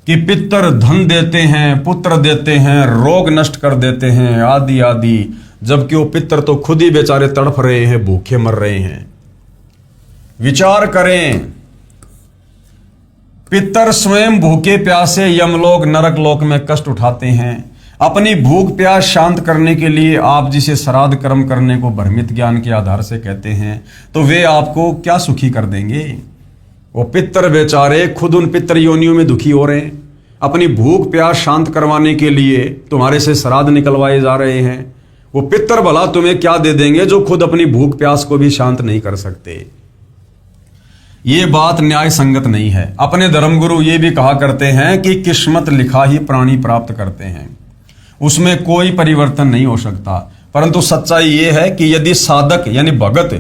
A: कि पितर धन देते हैं, पुत्र देते हैं, रोग नष्ट कर देते हैं, आदि आदि, जबकि वो पितर तो खुद ही बेचारे तड़फ रहे हैं, भूखे मर रहे हैं। विचार करें, पितर स्वयं भूखे प्यासे यमलोक नरक लोक में कष्ट उठाते हैं। अपनी भूख प्यास शांत करने के लिए आप जिसे श्राद्ध कर्म करने को भ्रमित ज्ञान के आधार से कहते हैं, तो वे आपको क्या सुखी कर देंगे? वो पितर बेचारे खुद उन पितर योनियों में दुखी हो रहे हैं, अपनी भूख प्यास शांत करवाने के लिए तुम्हारे से श्राद्ध निकलवाए जा रहे हैं। वो पितर भला तुम्हें क्या दे देंगे जो खुद अपनी भूख प्यास को भी शांत नहीं कर सकते? ये बात न्याय संगत नहीं है। अपने धर्मगुरु ये भी कहा करते हैं कि किस्मत लिखा ही प्राणी प्राप्त करते हैं, उसमें कोई परिवर्तन नहीं हो सकता। परंतु सच्चाई यह है कि यदि साधक यानी भगत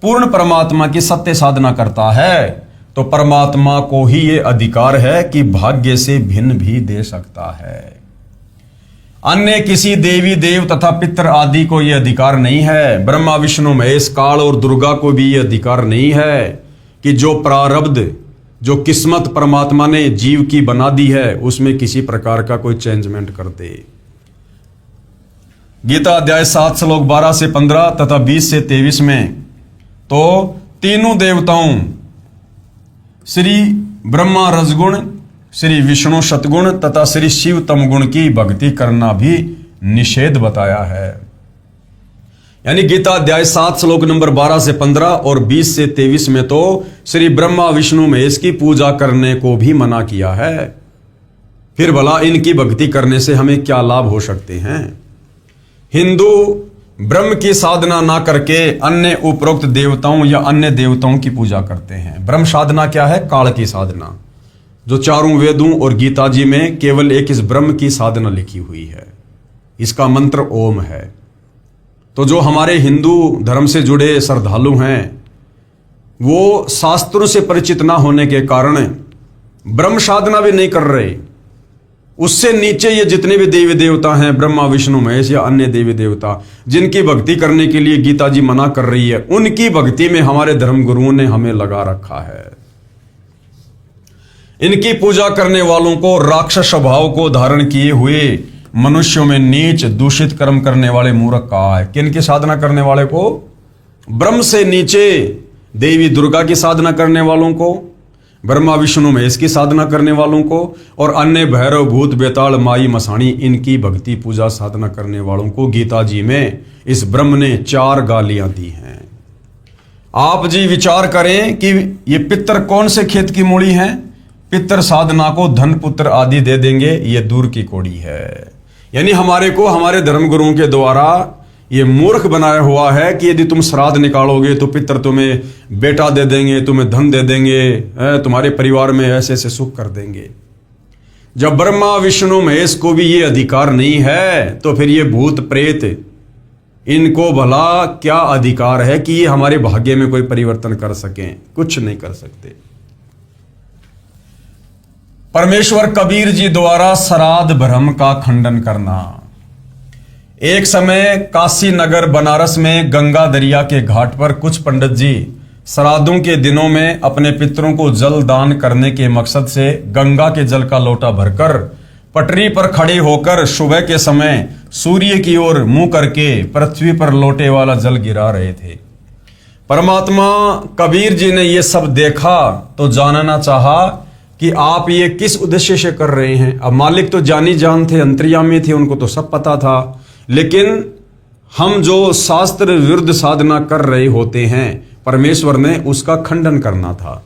A: पूर्ण परमात्मा की सत्य साधना करता है, तो परमात्मा को ही ये अधिकार है कि भाग्य से भिन्न भी दे सकता है। अन्य किसी देवी देव तथा पितर आदि को यह अधिकार नहीं है। ब्रह्मा विष्णु महेश काल और दुर्गा को भी यह अधिकार नहीं है कि जो प्रारब्ध, जो किस्मत परमात्मा ने जीव की बना दी है, उसमें किसी प्रकार का कोई चेंजमेंट कर दे। गीता अध्याय 7 श्लोक 12 से 15 तथा 20 से 23 में तो तीनों देवताओं श्री ब्रह्मा रजगुण, श्री विष्णु सतगुण तथा श्री शिव तमगुण की भक्ति करना भी निषेध बताया है। यानी गीता अध्याय 7 श्लोक नंबर 12 से 15 और 20 से 23 में तो श्री ब्रह्मा विष्णु महेश की पूजा करने को भी मना किया है। फिर भला इनकी भक्ति करने से हमें क्या लाभ हो सकते हैं? हिंदू ब्रह्म की साधना ना करके अन्य उपरोक्त देवताओं या अन्य देवताओं की पूजा करते हैं। ब्रह्म साधना क्या है? काल की साधना, जो चारों वेदों और गीता जी में केवल एक इस ब्रह्म की साधना लिखी हुई है। इसका मंत्र ओम है। तो जो हमारे हिंदू धर्म से जुड़े श्रद्धालु हैं, वो शास्त्रों से परिचित ना होने के कारण ब्रह्म साधना भी नहीं कर रहे। उससे नीचे ये जितने भी देवी देवता हैं, ब्रह्मा विष्णु महेश या अन्य देवी देवता, जिनकी भक्ति करने के लिए गीता जी मना कर रही है, उनकी भक्ति में हमारे धर्म गुरुओं ने हमें लगा रखा है। इनकी पूजा करने वालों को राक्षस स्वभाव को धारण किए हुए मनुष्यों में नीच दूषित कर्म करने वाले मूर्ख कहा है। किनकी साधना करने वाले को? ब्रह्म से नीचे देवी दुर्गा की साधना करने वालों को, ब्रह्मा विष्णु महेश की साधना करने वालों को, और अन्य भैरव भूत बेताल माई मसाणी इनकी भक्ति पूजा साधना करने वालों को गीता जी में इस ब्रह्म ने 4 गालियां दी हैं। आप जी विचार करें कि ये पितर कौन से खेत की मूली हैं? पितर साधना को धन पुत्र आदि दे देंगे, ये दूर की कौड़ी है। यानी हमारे को हमारे धर्म गुरुओं के द्वारा ये मूर्ख बनाया हुआ है कि यदि तुम श्राद्ध निकालोगे तो पितर तुम्हें बेटा दे देंगे, तुम्हें धन दे देंगे, तुम्हारे परिवार में ऐसे ऐसे सुख कर देंगे। जब ब्रह्मा विष्णु महेश को भी ये अधिकार नहीं है, तो फिर ये भूत प्रेत, इनको भला क्या अधिकार है कि ये हमारे भाग्य में कोई परिवर्तन कर सकें? कुछ नहीं कर सकते। परमेश्वर कबीर जी द्वारा श्राद्ध भ्रम का खंडन करना। एक समय काशी नगर बनारस में गंगा दरिया के घाट पर कुछ पंडित जी श्राद्धों के दिनों में अपने पितरों को जल दान करने के मकसद से गंगा के जल का लोटा भरकर पटरी पर खड़े होकर सुबह के समय सूर्य की ओर मुंह करके पृथ्वी पर लोटे वाला जल गिरा रहे थे। परमात्मा कबीर जी ने ये सब देखा तो जानना चाहा कि आप ये किस उद्देश्य से कर रहे हैं। अब मालिक तो जानी जान थे, अंतर्यामी थे, उनको तो सब पता था, लेकिन हम जो शास्त्र विरुद्ध साधना कर रहे होते हैं परमेश्वर ने उसका खंडन करना था।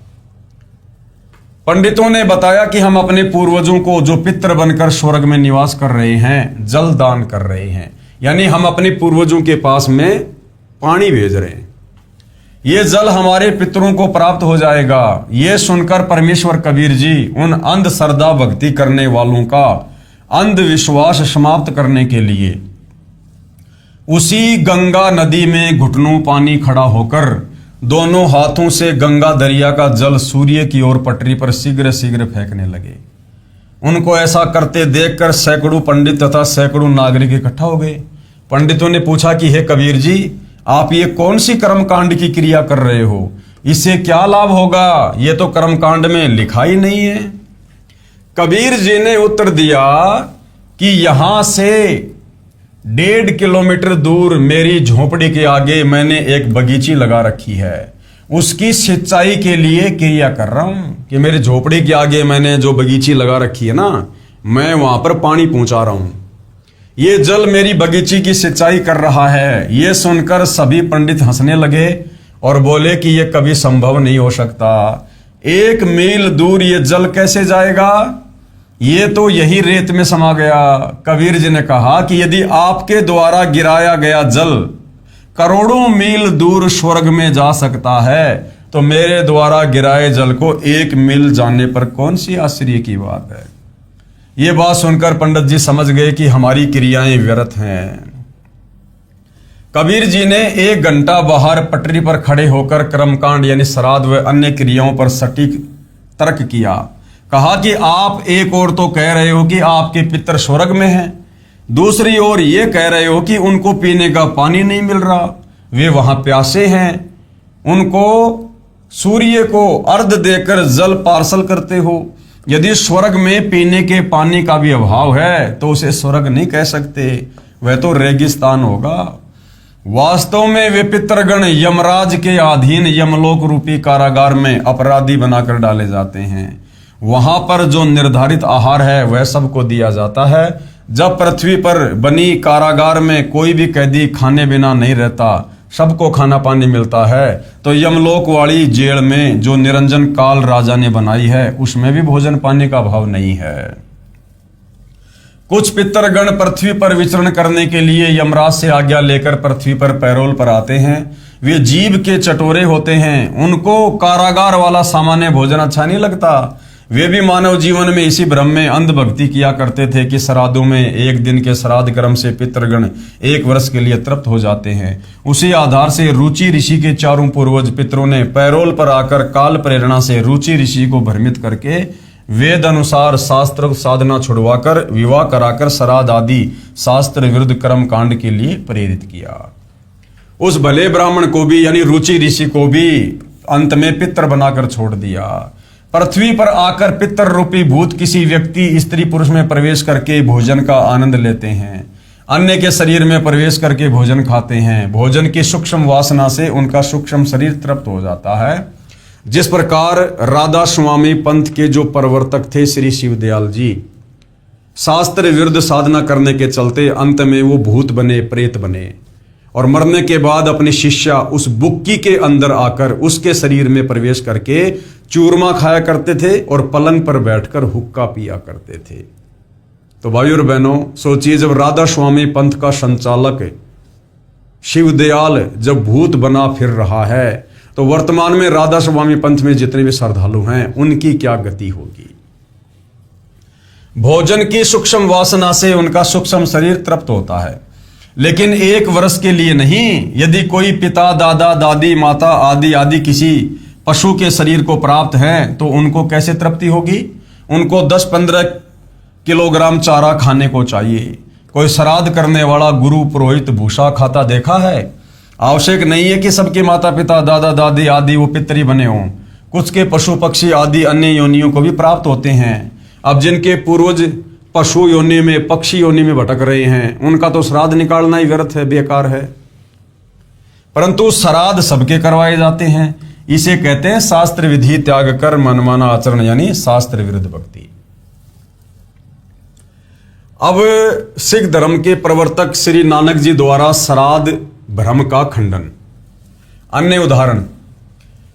A: पंडितों ने बताया कि हम अपने पूर्वजों को जो पितृ बनकर स्वर्ग में निवास कर रहे हैं जल दान कर रहे हैं, यानी हम अपने पूर्वजों के पास में पानी भेज रहे हैं, ये जल हमारे पितरों को प्राप्त हो जाएगा। ये सुनकर परमेश्वर कबीर जी उन अंध श्रद्धा भक्ति करने वालों का अंधविश्वास समाप्त करने के लिए उसी गंगा नदी में घुटनों पानी खड़ा होकर दोनों हाथों से गंगा दरिया का जल सूर्य की ओर पटरी पर शीघ्र शीघ्र फेंकने लगे। उनको ऐसा करते देखकर सैकड़ों पंडित तथा सैकड़ों नागरिक इकट्ठा हो गए। पंडितों ने पूछा कि हे कबीर जी, आप ये कौन सी कर्मकांड की क्रिया कर रहे हो, इससे क्या लाभ होगा, ये तो कर्मकांड में लिखा ही नहीं है। कबीर जी ने उत्तर दिया कि यहां से 1.5 किलोमीटर दूर मेरी झोपड़ी के आगे मैंने एक बगीची लगा रखी है, उसकी सिंचाई के लिए क्रिया कर रहा हूं कि मेरे झोपड़ी के आगे मैंने जो बगीची लगा रखी है ना, मैं वहां पर पानी पहुंचा रहा हूं, ये जल मेरी बगीची की सिंचाई कर रहा है। ये सुनकर सभी पंडित हंसने लगे और बोले कि ये कभी संभव नहीं हो सकता, 1 मील दूर ये जल कैसे जाएगा, ये तो यही रेत में समा गया। कबीर जी ने कहा कि यदि आपके द्वारा गिराया गया जल करोड़ों मील दूर स्वर्ग में जा सकता है तो मेरे द्वारा गिराए जल को 1 मील जाने पर कौन सी आश्चर्य की बात है। ये बात सुनकर पंडित जी समझ गए कि हमारी क्रियाएं व्यर्थ हैं। कबीर जी ने 1 घंटा बाहर पटरी पर खड़े होकर कर्मकांड यानी श्राद्ध व अन्य क्रियाओं पर सटीक तर्क किया। कहा कि आप एक ओर तो कह रहे हो कि आपके पितर स्वर्ग में हैं, दूसरी ओर ये कह रहे हो कि उनको पीने का पानी नहीं मिल रहा, वे वहां प्यासे हैं, उनको सूर्य को अर्घ देकर जल पार्सल करते हो। यदि स्वर्ग में पीने के पानी का भी अभाव है तो उसे स्वर्ग नहीं कह सकते, वह तो रेगिस्तान होगा। वास्तव में वे पितरगण यमराज के अधीन यमलोक रूपी कारागार में अपराधी बनाकर डाले जाते हैं। वहां पर जो निर्धारित आहार है वह सबको दिया जाता है। जब पृथ्वी पर बनी कारागार में कोई भी कैदी खाने बिना नहीं रहता, सबको खाना पानी मिलता है, तो यमलोक वाली जेल में जो निरंजन काल राजा ने बनाई है उसमें भी भोजन पानी का अभाव नहीं है। कुछ पितरगण पृथ्वी पर विचरण करने के लिए यमराज से आज्ञा लेकर पृथ्वी पर पैरोल पर आते हैं। वे जीभ के चटोरे होते हैं, उनको कारागार वाला सामान्य भोजन अच्छा नहीं लगता। वे भी मानव जीवन में इसी भ्रम में अंध भक्ति किया करते थे कि श्राद्धों में 1 दिन के श्राद्ध कर्म से पितृगण 1 वर्ष के लिए तृप्त हो जाते हैं। उसी आधार से रुचि ऋषि के चारों पूर्वज पितरों ने पैरोल पर आकर काल प्रेरणा से रुचि ऋषि को भ्रमित करके वेद अनुसार शास्त्र साधना छुड़वाकर विवाह कराकर श्राद्ध आदि शास्त्र विरुद्ध कर्म कांड के लिए प्रेरित किया। उस भले ब्राह्मण को भी यानी रुचि ऋषि को भी अंत में पितर बनाकर छोड़ दिया। पृथ्वी पर आकर पितर रूपी भूत किसी व्यक्ति स्त्री पुरुष में प्रवेश करके भोजन का आनंद लेते हैं, अन्य के शरीर में प्रवेश करके भोजन खाते हैं। भोजन की सूक्ष्म वासना से उनका सूक्ष्म शरीर तृप्त हो जाता है। जिस प्रकार राधा स्वामी पंथ के जो प्रवर्तक थे श्री शिवदयाल जी, शास्त्र विरुद्ध साधना करने के चलते अंत में वो भूत बने, प्रेत बने और मरने के बाद अपने शिष्या उस बुक्की के अंदर आकर उसके शरीर में प्रवेश करके चूरमा खाया करते थे और पलंग पर बैठकर हुक्का पिया करते थे। तो भाइयों और बहनों, सोचिए, जब राधा स्वामी पंथ का संचालक शिवदयाल जब भूत बना फिर रहा है तो वर्तमान में राधा स्वामी पंथ में जितने भी श्रद्धालु हैं उनकी क्या गति होगी। भोजन की सूक्ष्म वासना से उनका सूक्ष्म शरीर तृप्त होता है, लेकिन 1 वर्ष के लिए नहीं। यदि कोई पिता, दादा, दादी, माता आदि आदि किसी पशु के शरीर को प्राप्त है तो उनको कैसे तृप्ति होगी। उनको 10-15 किलोग्राम चारा खाने को चाहिए। कोई श्राद्ध करने वाला गुरु पुरोहित भूसा खाता देखा है? आवश्यक नहीं है कि सबके माता पिता दादा दादी आदि वो पितरी बने हों। कुछ के पशु पक्षी आदि अन्य योनियों को भी प्राप्त होते हैं। अब जिनके पूर्वज पशु योनि में पक्षी योनि में भटक रहे हैं, उनका तो श्राद्ध निकालना ही व्यर्थ है, बेकार है। परंतु श्राद्ध सबके करवाए जाते हैं। इसे कहते हैं शास्त्र विधि त्याग कर मनमाना आचरण, यानी शास्त्र विरुद्ध भक्ति। अब सिख धर्म के प्रवर्तक श्री नानक जी द्वारा श्राद्ध भ्रम का खंडन। अन्य उदाहरण,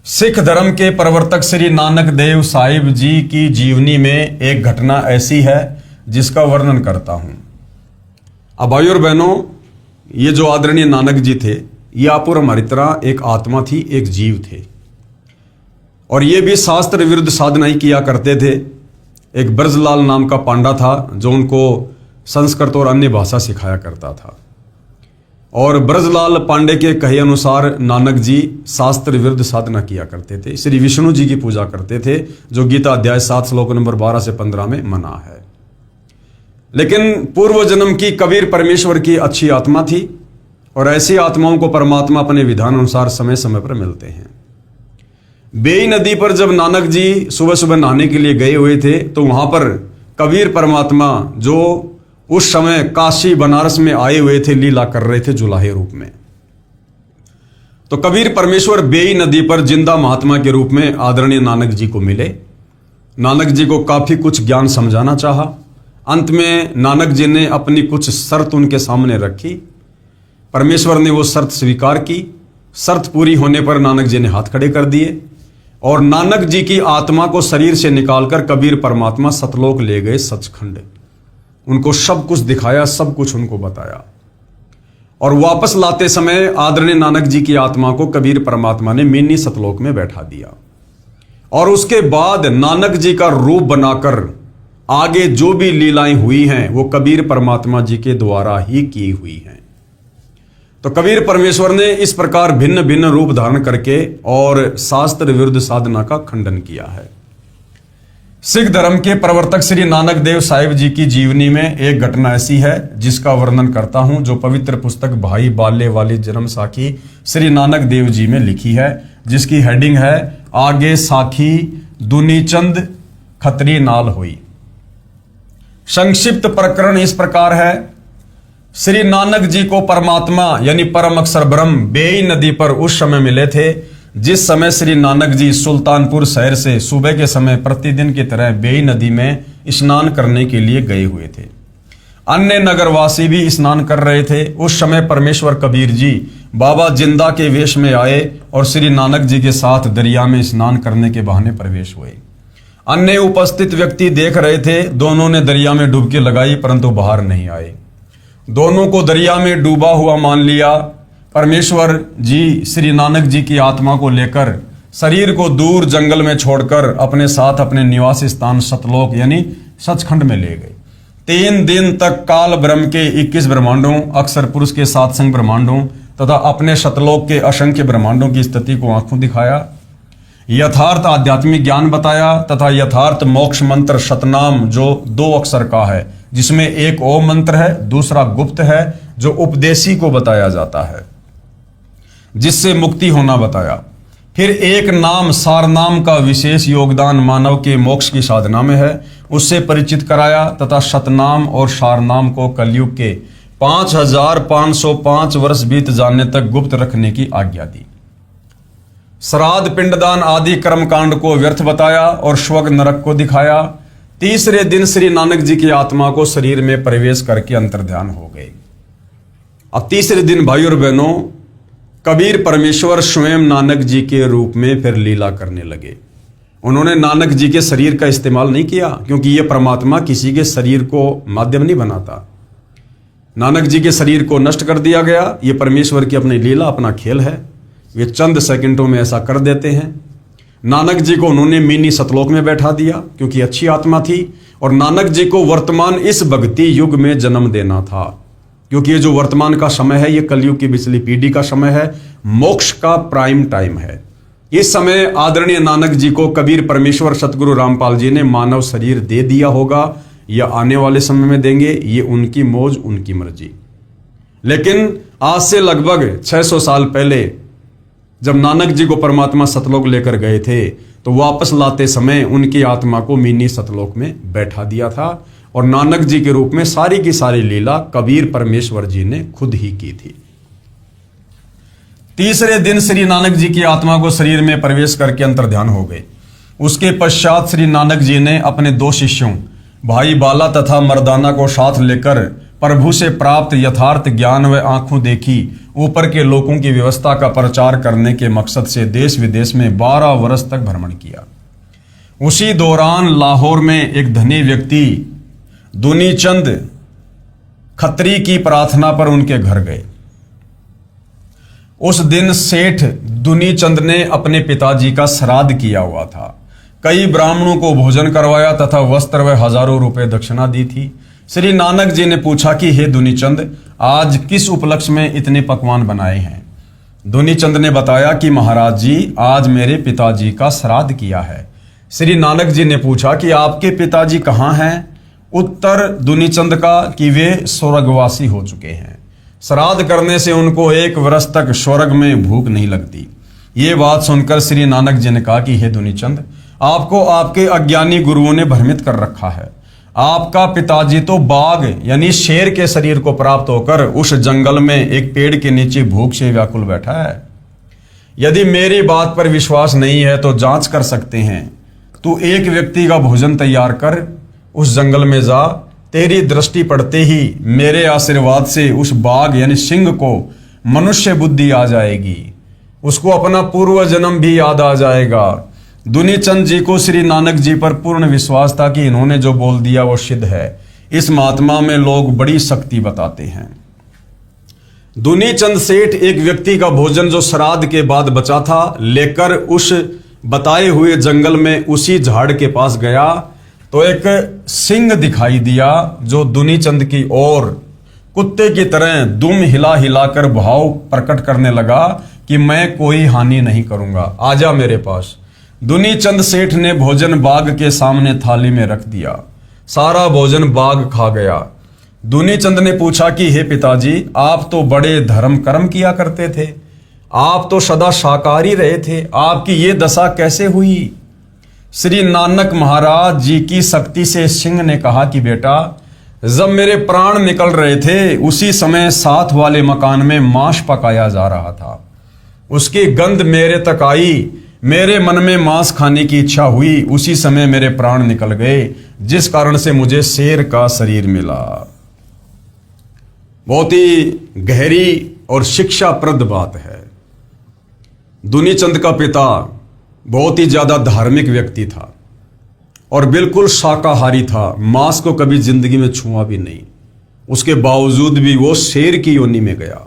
A: सिख धर्म के प्रवर्तक श्री नानक देव साहिब जी की जीवनी में एक घटना ऐसी है जिसका वर्णन करता हूं। अब भाई और बहनों, ये जो आदरणीय नानक जी थे, ये आप और हमारी तरह एक आत्मा थी, एक जीव थे, और ये भी शास्त्र विरुद्ध साधना ही किया करते थे। एक ब्रजलाल नाम का पांडा था जो उनको संस्कृत और अन्य भाषा सिखाया करता था, और ब्रजलाल पांडे के कहे अनुसार नानक जी शास्त्र विरुद्ध साधना किया करते थे। श्री विष्णु जी की पूजा करते थे, जो गीता अध्याय 7 श्लोक नंबर 12 से 15 में मना है। लेकिन पूर्व जन्म की कबीर परमेश्वर की अच्छी आत्मा थी, और ऐसी आत्माओं को परमात्मा अपने विधान अनुसार समय समय पर मिलते हैं। बेई नदी पर जब नानक जी सुबह सुबह नहाने के लिए गए हुए थे, तो वहां पर कबीर परमात्मा जो उस समय काशी बनारस में आए हुए थे, लीला कर रहे थे जुलाहे रूप में। तो कबीर परमेश्वर बेई नदी पर जिंदा महात्मा के रूप में आदरणीय नानक जी को मिले। नानक जी को काफी कुछ ज्ञान समझाना चाहा। अंत में नानक जी ने अपनी कुछ शर्त उनके सामने रखी। परमेश्वर ने वो शर्त स्वीकार की। शर्त पूरी होने पर नानक जी ने हाथ खड़े कर दिए, और नानक जी की आत्मा को शरीर से निकालकर कबीर परमात्मा सतलोक ले गए, सचखंड। उनको सब कुछ दिखाया, सब कुछ उनको बताया, और वापस लाते समय आदरणीय नानक जी की आत्मा को कबीर परमात्मा ने मिनी सतलोक में बैठा दिया। और उसके बाद नानक जी का रूप बनाकर आगे जो भी लीलाएं हुई हैं वो कबीर परमात्मा जी के द्वारा ही की हुई हैं। तो कबीर परमेश्वर ने इस प्रकार भिन्न भिन्न रूप धारण करके और शास्त्र विरुद्ध साधना का खंडन किया है। सिख धर्म के प्रवर्तक श्री नानक देव साहिब जी की जीवनी में एक घटना ऐसी है जिसका वर्णन करता हूं, जो पवित्र पुस्तक भाई बाले वाली जन्म साखी श्री नानक देव जी में लिखी है, जिसकी हेडिंग है आगे साखी दुनीचंद खतरी नाल हुई। संक्षिप्त प्रकरण इस प्रकार है। श्री नानक जी को परमात्मा यानी परम अक्षर ब्रह्म बेई नदी पर उस समय मिले थे जिस समय श्री नानक जी सुल्तानपुर शहर से सुबह के समय प्रतिदिन की तरह बेई नदी में स्नान करने के लिए गए हुए थे। अन्य नगरवासी भी स्नान कर रहे थे। उस समय परमेश्वर कबीर जी बाबा जिंदा के वेश में आए और श्री नानक जी के साथ दरिया में स्नान करने के बहाने प्रवेश हुए। अन्य उपस्थित व्यक्ति देख रहे थे। दोनों ने दरिया में डुबकी लगाई परंतु बाहर नहीं आए। दोनों को दरिया में डूबा हुआ मान लिया। परमेश्वर जी श्री नानक जी की आत्मा को लेकर शरीर को दूर जंगल में छोड़कर अपने साथ अपने निवास स्थान सतलोक यानी सचखंड में ले गए। 3 दिन तक काल ब्रह्म के 21 ब्रह्मांडों, अक्षर पुरुष के 7 संग ब्रह्मांडों तथा अपने सतलोक के असंख्य ब्रह्मांडों की स्थिति को आंखों दिखाया, यथार्थ आध्यात्मिक ज्ञान बताया तथा यथार्थ मोक्ष मंत्र सतनाम जो 2 अक्षर का है, जिसमें एक ओम मंत्र है, दूसरा गुप्त है जो उपदेशी को बताया जाता है, जिससे मुक्ति होना बताया। फिर एक नाम सारनाम का विशेष योगदान मानव के मोक्ष की साधना में है, उससे परिचित कराया तथा सतनाम और सारनाम को कलयुग के 5505 वर्ष बीत जाने तक गुप्त रखने की आज्ञा दी। श्राद्ध पिंडदान आदि कर्मकांड को व्यर्थ बताया और स्वर्ग नरक को दिखाया। तीसरे दिन श्री नानक जी की आत्मा को शरीर में प्रवेश करके अंतर्ध्यान हो गए। अब तीसरे दिन भाई और बहनों, कबीर परमेश्वर स्वयं नानक जी के रूप में फिर लीला करने लगे। उन्होंने नानक जी के शरीर का इस्तेमाल नहीं किया, क्योंकि यह परमात्मा किसी के शरीर को माध्यम नहीं बनाता। नानक जी के शरीर को नष्ट कर दिया गया। यह परमेश्वर की अपनी लीला, अपना खेल है। वे चंद सेकंडों में ऐसा कर देते हैं। नानक जी को उन्होंने मिनी सतलोक में बैठा दिया क्योंकि अच्छी आत्मा थी, और नानक जी को वर्तमान इस भक्ति युग में जन्म देना था, क्योंकि ये जो वर्तमान का समय है ये कलयुग की पिछली पीढ़ी का समय है, मोक्ष का प्राइम टाइम है। इस समय आदरणीय नानक जी को कबीर परमेश्वर सतगुरु रामपाल जी ने मानव शरीर दे दिया होगा या आने वाले समय में देंगे, ये उनकी मौज, उनकी मर्जी। लेकिन आज से लगभग 600 साल पहले जब नानक जी को परमात्मा सतलोक लेकर गए थे तो वापस लाते समय उनकी आत्मा को मिनी सतलोक में बैठा दिया था और नानक जी के रूप में सारी की सारी लीला कबीर परमेश्वर जी ने खुद ही की थी। तीसरे दिन श्री नानक जी की आत्मा को शरीर में प्रवेश करके अंतर्ध्यान हो गए। उसके पश्चात श्री नानक जी ने अपने 2 शिष्यों भाई बाला तथा मर्दाना को साथ लेकर प्रभु से प्राप्त यथार्थ ज्ञान व आंखों देखी ऊपर के लोगों की व्यवस्था का प्रचार करने के मकसद से देश विदेश में 12 वर्ष तक भ्रमण किया। उसी दौरान लाहौर में एक धनी व्यक्ति दुनीचंद खत्री की प्रार्थना पर उनके घर गए। उस दिन सेठ दुनीचंद ने अपने पिताजी का श्राद्ध किया हुआ था। कई ब्राह्मणों को भोजन करवाया तथा वस्त्र व हजारों रुपए दक्षिणा दी थी। श्री नानक जी ने पूछा कि हे दुनीचंद, आज किस उपलक्ष्य में इतने पकवान बनाए हैं? दुनीचंद ने बताया कि महाराज जी, आज मेरे पिताजी का श्राद्ध किया है। श्री नानक जी ने पूछा कि आपके पिताजी कहाँ हैं? उत्तर दुनीचंद का कि वे स्वर्गवासी हो चुके हैं। श्राद्ध करने से उनको 1 वर्ष तक स्वर्ग में भूख नहीं लगती। ये बात सुनकर श्री नानक जी ने कहा कि हे दुनीचंद, आपको आपके अज्ञानी गुरुओं ने भ्रमित कर रखा है। आपका पिताजी तो बाघ यानी शेर के शरीर को प्राप्त होकर उस जंगल में एक पेड़ के नीचे भूख से व्याकुल बैठा है। यदि मेरी बात पर विश्वास नहीं है तो जांच कर सकते हैं। तू एक व्यक्ति का भोजन तैयार कर, उस जंगल में जा। तेरी दृष्टि पड़ते ही मेरे आशीर्वाद से उस बाघ यानी सिंह को मनुष्य बुद्धि आ जाएगी, उसको अपना पूर्व जन्म भी याद आ जाएगा। दुनीचंद जी को श्री नानक जी पर पूर्ण विश्वास था कि इन्होंने जो बोल दिया वो सिद्ध है। इस महात्मा में लोग बड़ी शक्ति बताते हैं। दुनीचंद सेठ एक व्यक्ति का भोजन जो श्राद्ध के बाद बचा था लेकर उस बताए हुए जंगल में उसी झाड़ के पास गया तो एक सिंह दिखाई दिया जो दुनीचंद की ओर कुत्ते की तरह दुम हिला हिलाकर भाव प्रकट करने लगा कि मैं कोई हानि नहीं करूंगा, आजा मेरे पास। दुनीचंद सेठ ने भोजन बाघ के सामने थाली में रख दिया। सारा भोजन बाघ खा गया। दुनीचंद ने पूछा कि हे पिताजी, आप तो बड़े धर्म कर्म किया करते थे, आप तो सदा शाकाहारी रहे थे, आपकी ये दशा कैसे हुई? श्री नानक महाराज जी की शक्ति से सिंह ने कहा कि बेटा, जब मेरे प्राण निकल रहे थे उसी समय साथ वाले मकान में मांस पकाया जा रहा था। उसकी गंध मेरे तक आई, मेरे मन में मांस खाने की इच्छा हुई, उसी समय मेरे प्राण निकल गए, जिस कारण से मुझे शेर का शरीर मिला। बहुत ही गहरी और शिक्षाप्रद बात है। दुनीचंद का पिता बहुत ही ज्यादा धार्मिक व्यक्ति था और बिल्कुल शाकाहारी था, मांस को कभी जिंदगी में छुआ भी नहीं। उसके बावजूद भी वो शेर की योनि में गया।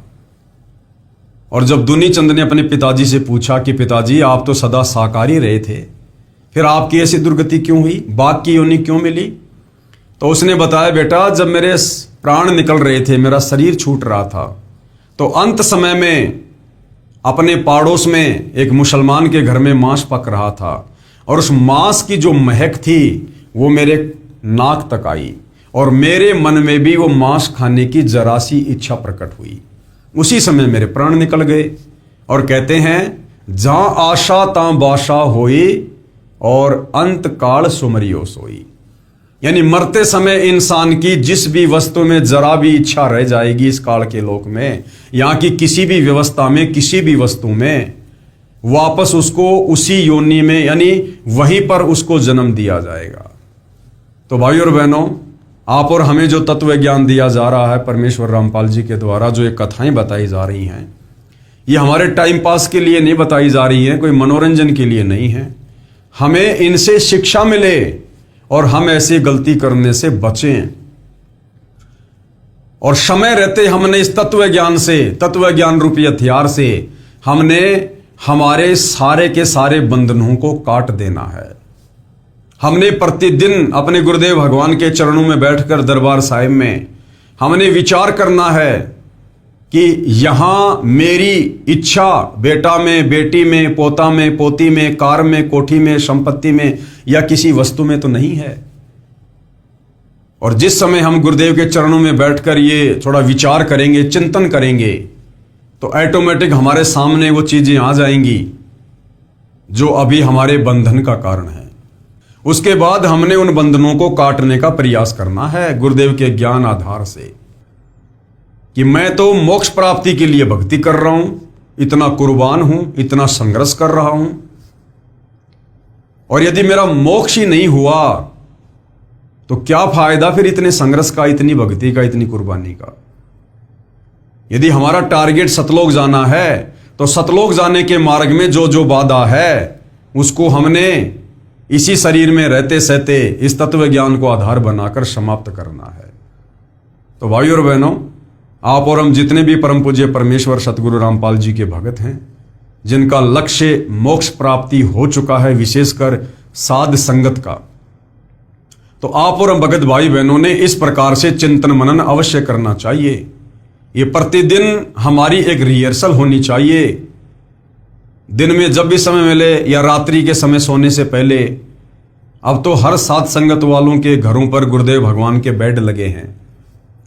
A: और जब दुनीचंद ने अपने पिताजी से पूछा कि पिताजी, आप तो सदा शाकाहारी रहे थे, फिर आपकी ऐसी दुर्गति क्यों हुई, बाघ की योनि क्यों मिली? तो उसने बताया, बेटा, जब मेरे प्राण निकल रहे थे, मेरा शरीर छूट रहा था, तो अंत समय में अपने पड़ोस में एक मुसलमान के घर में मांस पक रहा था और उस मांस की जो महक थी वो मेरे नाक तक आई और मेरे मन में भी वो मांस खाने की जरा सी इच्छा प्रकट हुई। उसी समय मेरे प्राण निकल गए। और कहते हैं, जहां आशा तां बाशा होई और अंत काल सुमरियो सोई। यानी मरते समय इंसान की जिस भी वस्तु में जरा भी इच्छा रह जाएगी इस काल के लोक में, यहाँ की किसी भी व्यवस्था में, किसी भी वस्तु में, वापस उसको उसी योनि में यानी वहीं पर उसको जन्म दिया जाएगा। तो भाई और बहनों, आप और हमें जो तत्व ज्ञान दिया जा रहा है परमेश्वर रामपाल जी के द्वारा, जो ये कथाएं बताई जा रही हैं, ये हमारे टाइम पास के लिए नहीं बताई जा रही हैं, कोई मनोरंजन के लिए नहीं है। हमें इनसे शिक्षा मिले और हम ऐसी गलती करने से बचें। और समय रहते हमने इस तत्व ज्ञान से, तत्व ज्ञान रूपी हथियार से हमने हमारे सारे के सारे बंधनों को काट देना है। हमने प्रतिदिन अपने गुरुदेव भगवान के चरणों में बैठकर दरबार साहिब में हमने विचार करना है कि यहां मेरी इच्छा बेटा में, बेटी में, पोता में, पोती में, कार में, कोठी में, संपत्ति में या किसी वस्तु में तो नहीं है। और जिस समय हम गुरुदेव के चरणों में बैठकर ये थोड़ा विचार करेंगे, चिंतन करेंगे, तो ऑटोमेटिक हमारे सामने वो चीजें आ जाएंगी जो अभी हमारे बंधन का कारण है। उसके बाद हमने उन बंधनों को काटने का प्रयास करना है गुरुदेव के ज्ञान आधार से, कि मैं तो मोक्ष प्राप्ति के लिए भक्ति कर रहा हूं, इतना कुर्बान हूं, इतना संघर्ष कर रहा हूं, और यदि मेरा मोक्ष ही नहीं हुआ तो क्या फायदा फिर इतने संघर्ष का, इतनी भक्ति का, इतनी कुर्बानी का। यदि हमारा टारगेट सतलोक जाना है तो सतलोक जाने के मार्ग में जो जो बाधा है उसको हमने इसी शरीर में रहते सहते इस तत्व ज्ञान को आधार बनाकर समाप्त करना है। तो भाइयों और बहनों, आप और हम जितने भी परम पूज्य परमेश्वर सतगुरु रामपाल जी के भगत हैं, जिनका लक्ष्य मोक्ष प्राप्ति हो चुका है, विशेषकर साध संगत का, तो आप और हम भगत भाई बहनों ने इस प्रकार से चिंतन मनन अवश्य करना चाहिए। ये प्रतिदिन हमारी एक रिहर्सल होनी चाहिए। दिन में जब भी समय मिले या रात्रि के समय सोने से पहले, अब तो हर साध संगत वालों के घरों पर गुरुदेव भगवान के बेड लगे हैं।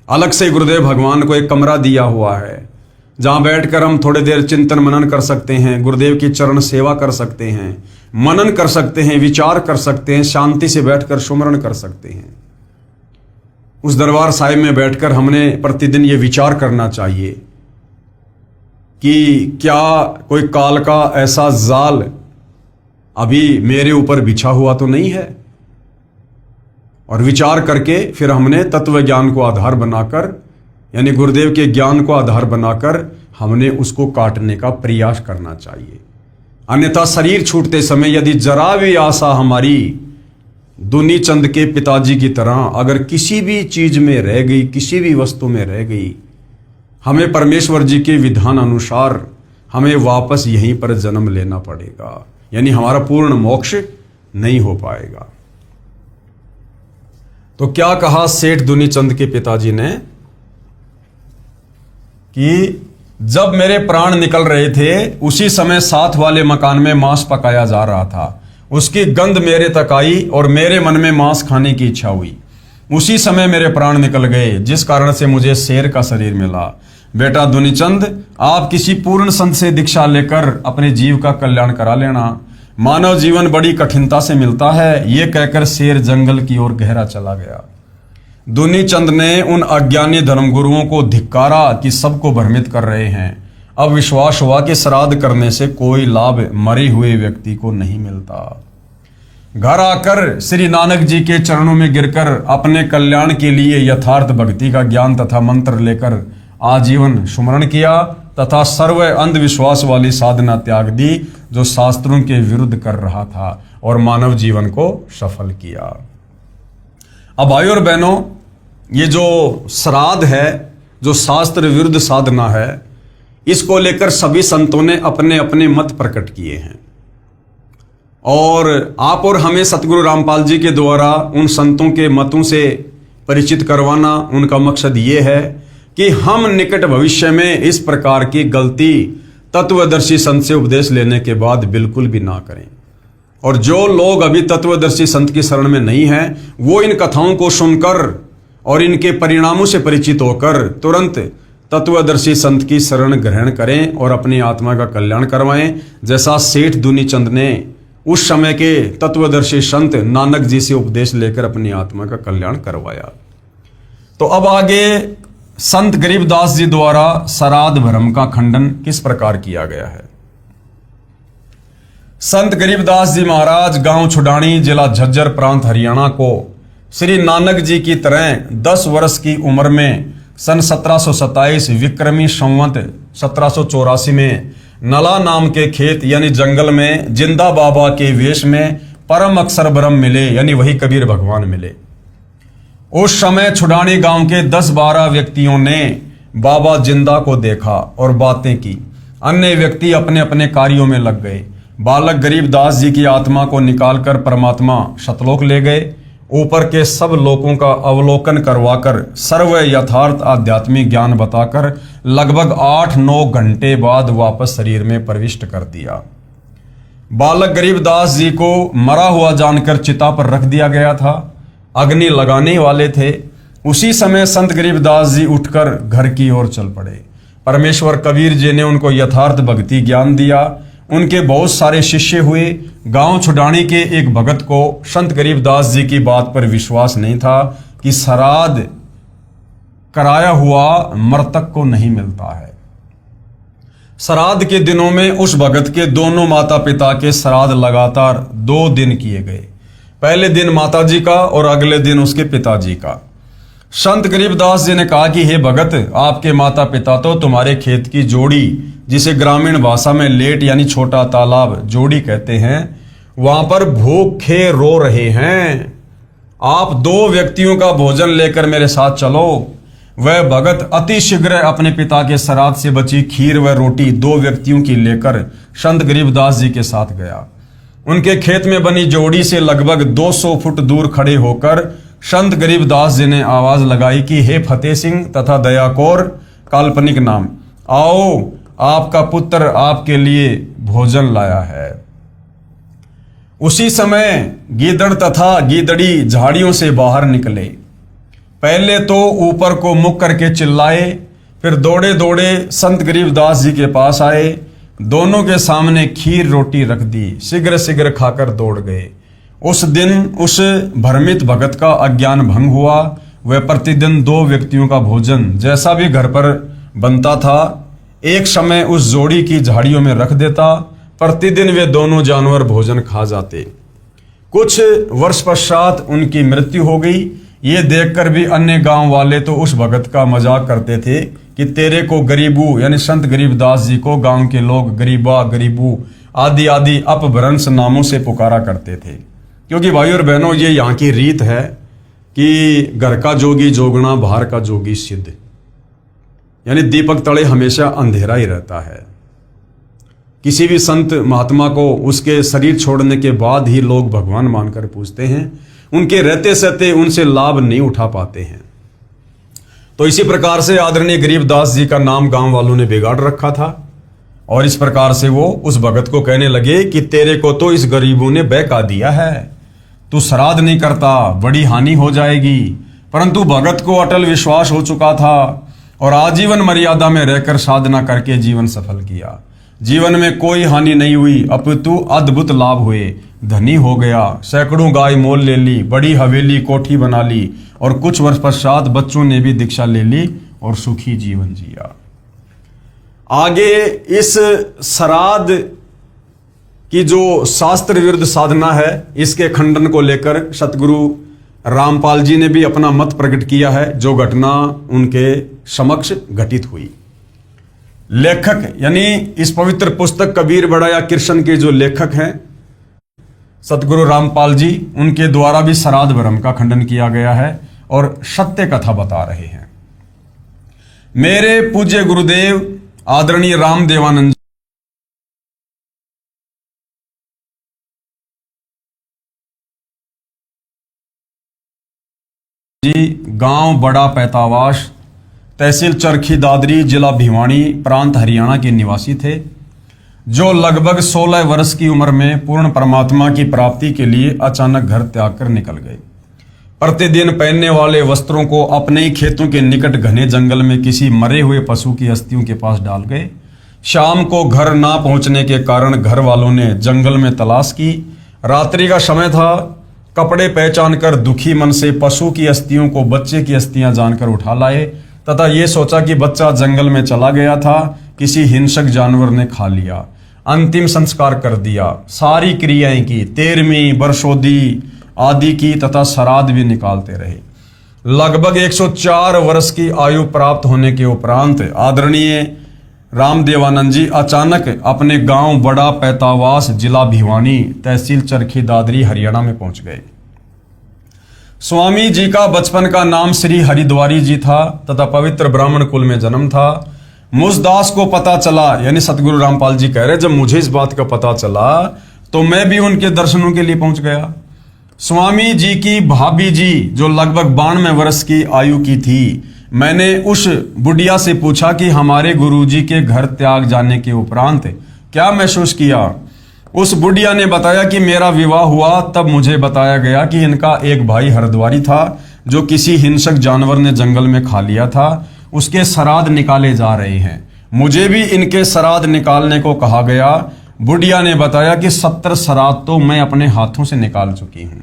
A: अलग से गुरुदेव भगवान को एक कमरा दिया हुआ है जहां बैठकर हम थोड़ी देर चिंतन मनन कर सकते हैं, गुरुदेव की चरण सेवा कर सकते हैं, मनन कर सकते हैं, विचार कर सकते हैं, शांति से बैठकर सुमरण कर सकते हैं। उस दरबार साहिब में बैठकर हमने प्रतिदिन ये विचार करना चाहिए कि क्या कोई काल का ऐसा जाल अभी मेरे ऊपर बिछा हुआ तो नहीं है, और विचार करके फिर हमने तत्व ज्ञान को आधार बनाकर, यानी गुरुदेव के ज्ञान को आधार बनाकर हमने उसको काटने का प्रयास करना चाहिए। अन्यथा शरीर छूटते समय यदि जरा भी आशा हमारी दुनी चंद के पिताजी की तरह अगर किसी भी चीज में रह गई, किसी भी वस्तु में रह गई, हमें परमेश्वर जी के विधान अनुसार हमें वापस यहीं पर जन्म लेना पड़ेगा, यानी हमारा पूर्ण मोक्ष नहीं हो पाएगा। तो क्या कहा सेठ दुनीचंद के पिताजी ने कि जब मेरे प्राण निकल रहे थे उसी समय साथ वाले मकान में मांस पकाया जा रहा था। उसकी गंध मेरे तक आई और मेरे मन में मांस खाने की इच्छा हुई। उसी समय मेरे प्राण निकल गए, जिस कारण से मुझे शेर का शरीर मिला। बेटा दुनीचंद, आप किसी पूर्ण संत से दीक्षा लेकर अपने जीव का कल्याण करा लेना। मानव जीवन बड़ी कठिनता से मिलता है। ये कहकर शेर जंगल की ओर गहरा चला गया। दुनीचंद ने उन अज्ञानी धर्मगुरुओं को धिक्कारा कि सबको भ्रमित कर रहे हैं। अब विश्वास हुआ कि श्राद्ध करने से कोई लाभ मरे हुए व्यक्ति को नहीं मिलता। घर आकर श्री नानक जी के चरणों में गिरकर अपने कल्याण के लिए यथार्थ भक्ति का ज्ञान तथा मंत्र लेकर आजीवन सुमरण किया तथा सर्व अंधविश्वास वाली साधना त्याग दी जो शास्त्रों के विरुद्ध कर रहा था, और मानव जीवन को सफल किया। अब भाइयों और बहनों, ये जो श्राद्ध है, जो शास्त्र विरुद्ध साधना है, इसको लेकर सभी संतों ने अपने अपने मत प्रकट किए हैं, और आप और हमें सतगुरु रामपाल जी के द्वारा उन संतों के मतों से परिचित करवाना उनका मकसद ये है कि हम निकट भविष्य में इस प्रकार की गलती तत्वदर्शी संत से उपदेश लेने के बाद बिल्कुल भी ना करें। और जो लोग अभी तत्वदर्शी संत की शरण में नहीं हैं, वो इन कथाओं को सुनकर और इनके परिणामों से परिचित होकर तुरंत तत्वदर्शी संत की शरण ग्रहण करें और अपनी आत्मा का कल्याण करवाएं, जैसा सेठ दुनीचंद ने उस समय के तत्वदर्शी संत नानक जी से उपदेश लेकर अपनी आत्मा का कल्याण करवाया। तो अब आगे संत गरीबदास जी द्वारा श्राद्ध भ्रम का खंडन किस प्रकार किया गया है। संत गरीबदास जी महाराज गांव छुडानी, जिला झज्जर, प्रांत हरियाणा को श्री नानक जी की तरह 10 वर्ष की उम्र में सन 1727 विक्रमी संवत 1784 में नला नाम के खेत यानी जंगल में जिंदा बाबा के वेश में परम अक्षर ब्रह्म मिले, यानी वही कबीर भगवान मिले। उस समय छुडानी गांव के 10-12 व्यक्तियों ने बाबा जिंदा को देखा और बातें की। अन्य व्यक्ति अपने अपने कार्यों में लग गए। बालक गरीबदास जी की आत्मा को निकालकर परमात्मा सतलोक ले गए। ऊपर के सब लोकों का अवलोकन करवाकर सर्व यथार्थ आध्यात्मिक ज्ञान बताकर लगभग 8-9 घंटे बाद वापस शरीर में प्रविष्ट कर दिया। बालक गरीबदास जी को मरा हुआ जानकर चिता पर रख दिया गया था। अग्नि लगाने वाले थे। उसी समय संत गरीबदास जी उठकर घर की ओर चल पड़े। परमेश्वर कबीर जी ने उनको यथार्थ भक्ति ज्ञान दिया। उनके बहुत सारे शिष्य हुए। गांव छुडानी के एक भगत को संत गरीबदास जी की बात पर विश्वास नहीं था कि श्राद्ध कराया हुआ मृतक को नहीं मिलता है। श्राद्ध के दिनों में उस भगत के दोनों माता पिता के श्राद्ध लगातार 2 दिन किए गए। पहले दिन माता जी का और अगले दिन उसके पिताजी का। संत गरीबदास जी ने कहा कि हे भगत, आपके माता पिता तो तुम्हारे खेत की जोड़ी, जिसे ग्रामीण भाषा में लेट यानी छोटा तालाब जोड़ी कहते हैं, वहां पर भूखे रो रहे हैं। आप 2 व्यक्तियों का भोजन लेकर मेरे साथ चलो। वह भगत अति शीघ्र अपने पिता के श्राद्ध से बची खीर व रोटी 2 व्यक्तियों की लेकर संत गरीबदास जी के साथ गया। उनके खेत में बनी जोड़ी से लगभग 200 फुट दूर खड़े होकर संत गरीबदास जी ने आवाज लगाई कि हे फतेह सिंह तथा दया कौर, काल्पनिक नाम, आओ, आपका पुत्र आपके लिए भोजन लाया है। उसी समय गीदड़ तथा गीदड़ी झाड़ियों से बाहर निकले। पहले तो ऊपर को मुख करके चिल्लाए, फिर दौड़े दौड़े संत गरीबदास जी के पास आए। दोनों के सामने खीर रोटी रख दी। शीघ्र शीघ्र खाकर दौड़ गए। उस दिन उस भ्रमित भगत का अज्ञान भंग हुआ। वह प्रतिदिन 2 व्यक्तियों का भोजन जैसा भी घर पर बनता था, एक समय उस जोड़ी की झाड़ियों में रख देता। प्रतिदिन वे दोनों जानवर भोजन खा जाते। कुछ वर्ष पश्चात उनकी मृत्यु हो गई। ये देखकर भी अन्य गांव वाले तो उस भगत का मजाक करते थे कि तेरे को गरीबू यानी संत गरीबदास जी को गांव के लोग गरीबा, गरीबू आदि आदि अपभ्रंश नामों से पुकारा करते थे। क्योंकि भाई और बहनों, ये यहाँ की रीत है कि घर का जोगी जोगना, बाहर का जोगी सिद्ध, यानी दीपक तले हमेशा अंधेरा ही रहता है। किसी भी संत महात्मा को उसके शरीर छोड़ने के बाद ही लोग भगवान मानकर पूजते हैं। उनके रहते सहते उनसे लाभ नहीं उठा पाते हैं। तो इसी प्रकार से आदरणीय गरीबदास जी का नाम गांव वालों ने बिगाड़ रखा था और इस प्रकार से वो उस भगत को कहने लगे कि तेरे को तो इस गरीबों ने बहका दिया है, तू श्राद्ध नहीं करता, बड़ी हानि हो जाएगी। परंतु भगत को अटल विश्वास हो चुका था और आजीवन मर्यादा में रहकर साधना करके जीवन सफल किया। जीवन में कोई हानि नहीं हुई, अपितु अद्भुत लाभ हुए। धनी हो गया, सैकड़ों गाय मोल ले ली, बड़ी हवेली कोठी बना ली और कुछ वर्ष पश्चात बच्चों ने भी दीक्षा ले ली और सुखी जीवन जिया। आगे इस श्राद्ध की जो शास्त्र विरुद्ध साधना है, इसके खंडन को लेकर सतगुरु रामपाल जी ने भी अपना मत प्रकट किया है, जो घटना उनके समक्ष घटित हुई। लेखक यानी इस पवित्र पुस्तक कबीर बड़ाया कृष्ण के जो लेखक हैं सतगुरु रामपाल जी, उनके द्वारा भी श्राद्ध भ्रम का खंडन किया गया है और सत्य कथा बता रहे हैं। मेरे पूज्य गुरुदेव आदरणीय रामदेवानंद जी, गांव बड़ा पैतावास, तहसील चरखी दादरी, जिला भिवानी, प्रांत हरियाणा के निवासी थे, जो लगभग 16 वर्ष की उम्र में पूर्ण परमात्मा की प्राप्ति के लिए अचानक घर त्याग कर निकल गए। प्रतिदिन पहनने वाले वस्त्रों को अपने ही खेतों के निकट घने जंगल में किसी मरे हुए पशु की अस्थियों के पास डाल गए। शाम को घर ना पहुंचने के कारण घर वालों ने जंगल में तलाश की। रात्रि का समय था। कपड़े पहचान कर दुखी मन से पशु की अस्थियों को बच्चे की अस्थियां जानकर उठा लाए तथा ये सोचा कि बच्चा जंगल में चला गया था, किसी हिंसक जानवर ने खा लिया। अंतिम संस्कार कर दिया। सारी क्रियाएं की, 13वीं बरसोदी आदि की तथा श्राद्ध भी निकालते रहे। लगभग 104 वर्ष की आयु प्राप्त होने के उपरांत आदरणीय रामदेवानंद जी अचानक अपने गांव बड़ा पैतावास, जिला भिवानी, तहसील चरखी दादरी, हरियाणा में पहुंच गए। स्वामी जी का बचपन का नाम श्री हरिद्वारी जी था तथा पवित्र ब्राह्मण कुल में जन्म था। मुझदास को पता चला, यानी सतगुरु रामपाल जी कह रहे, जब मुझे इस बात का पता चला तो मैं भी उनके दर्शनों के लिए पहुंच गया। स्वामी जी की भाभी जी जो लगभग 92 वर्ष की आयु की थी, मैंने उस बुढ़िया से पूछा कि हमारे गुरुजी के घर त्याग जाने के उपरांत क्या महसूस किया। उस बुढ़िया ने बताया कि मेरा विवाह हुआ तब मुझे बताया गया कि इनका एक भाई हरद्वारी था जो किसी हिंसक जानवर ने जंगल में खा लिया था, उसके श्राद्ध निकाले जा रहे हैं। मुझे भी इनके श्राद्ध निकालने को कहा गया। बुढ़िया ने बताया कि 70 श्राद्ध तो मैं अपने हाथों से निकाल चुकी हूं।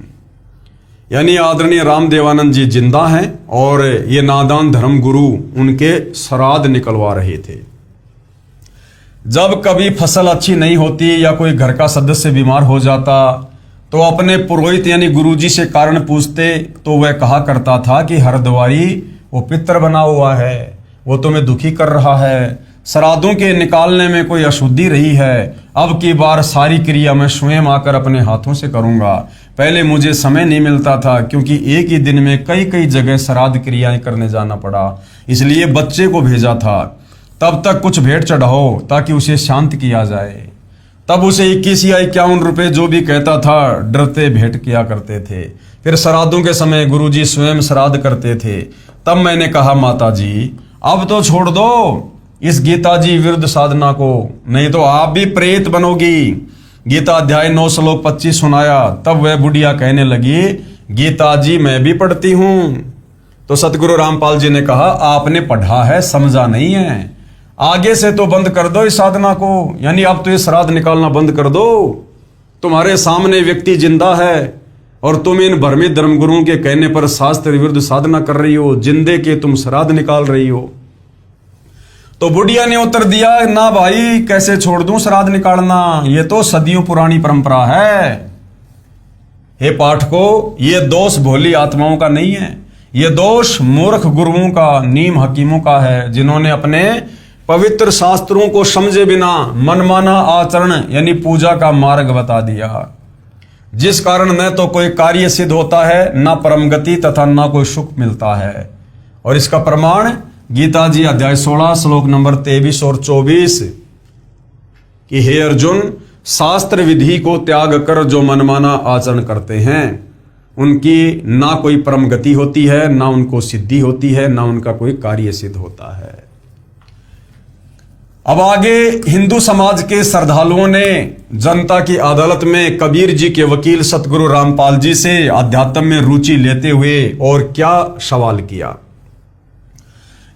A: यानी आदरणीय रामदेवानंद जी जिंदा हैं और ये नादान धर्म गुरु उनके श्राद्ध निकलवा रहे थे। जब कभी फसल अच्छी नहीं होती या कोई घर का सदस्य बीमार हो जाता तो अपने पुरोहित यानी गुरुजी से कारण पूछते तो वह कहा करता था कि हरद्वारी वो पितर बना हुआ है, वो तुम्हें दुखी कर रहा है, श्राद्धों के निकालने में कोई अशुद्धि रही है, अब की बार सारी क्रिया मैं स्वयं आकर अपने हाथों से करूंगा। पहले मुझे समय नहीं मिलता था क्योंकि एक ही दिन में कई कई जगह श्राद्ध क्रियाएं करने जाना पड़ा, इसलिए बच्चे को भेजा था। तब तक कुछ भेंट चढ़ाओ ताकि उसे शांत किया जाए। तब उसे 21 या 51 रुपए जो भी कहता था डरते भेंट किया करते थे। फिर श्राद्धों के समय गुरुजी स्वयं श्राद्ध करते थे। तब मैंने कहा माता जी अब तो छोड़ दो इस गीता जी विरुद्ध साधना को, नहीं तो आप भी प्रेत बनोगी। गीता अध्याय 9 श्लोक 25 सुनाया। तब वह बुढ़िया कहने लगी गीता जी मैं भी पढ़ती हूं। तो सतगुरु रामपाल जी ने कहा आपने पढ़ा है समझा नहीं है, आगे से तो बंद कर दो इस साधना को, यानी अब तो ये श्राद्ध निकालना बंद कर दो। तुम्हारे सामने व्यक्ति जिंदा है और तुम इन भ्रमित धर्मगुरुओं के कहने पर शास्त्र विरुद्ध साधना कर रही हो, जिंदे के तुम श्राद्ध निकाल रही हो। तो बुढ़िया ने उत्तर दिया ना भाई कैसे छोड़ दूं श्राद्ध निकालना, ये तो सदियों पुरानी परंपरा है। हे पाठकों, ये दोष भोली आत्माओं का नहीं है, ये दोष मूर्ख गुरुओं का, नीम हकीमों का है, जिन्होंने अपने पवित्र शास्त्रों को समझे बिना मनमाना आचरण यानी पूजा का मार्ग बता दिया, जिस कारण न तो कोई कार्य सिद्ध होता है, ना परम गति तथा ना कोई सुख मिलता है। और इसका प्रमाण गीता जी अध्याय 16 श्लोक नंबर 23 और 24 कि हे अर्जुन, शास्त्र विधि को त्याग कर जो मनमाना आचरण करते हैं उनकी ना कोई परम गति होती है, ना उनको सिद्धि होती है, ना उनका कोई कार्य सिद्ध होता है। अब आगे हिंदू समाज के श्रद्धालुओं ने जनता की अदालत में कबीर जी के वकील सतगुरु रामपाल जी से अध्यात्म में रुचि लेते हुए और क्या सवाल किया।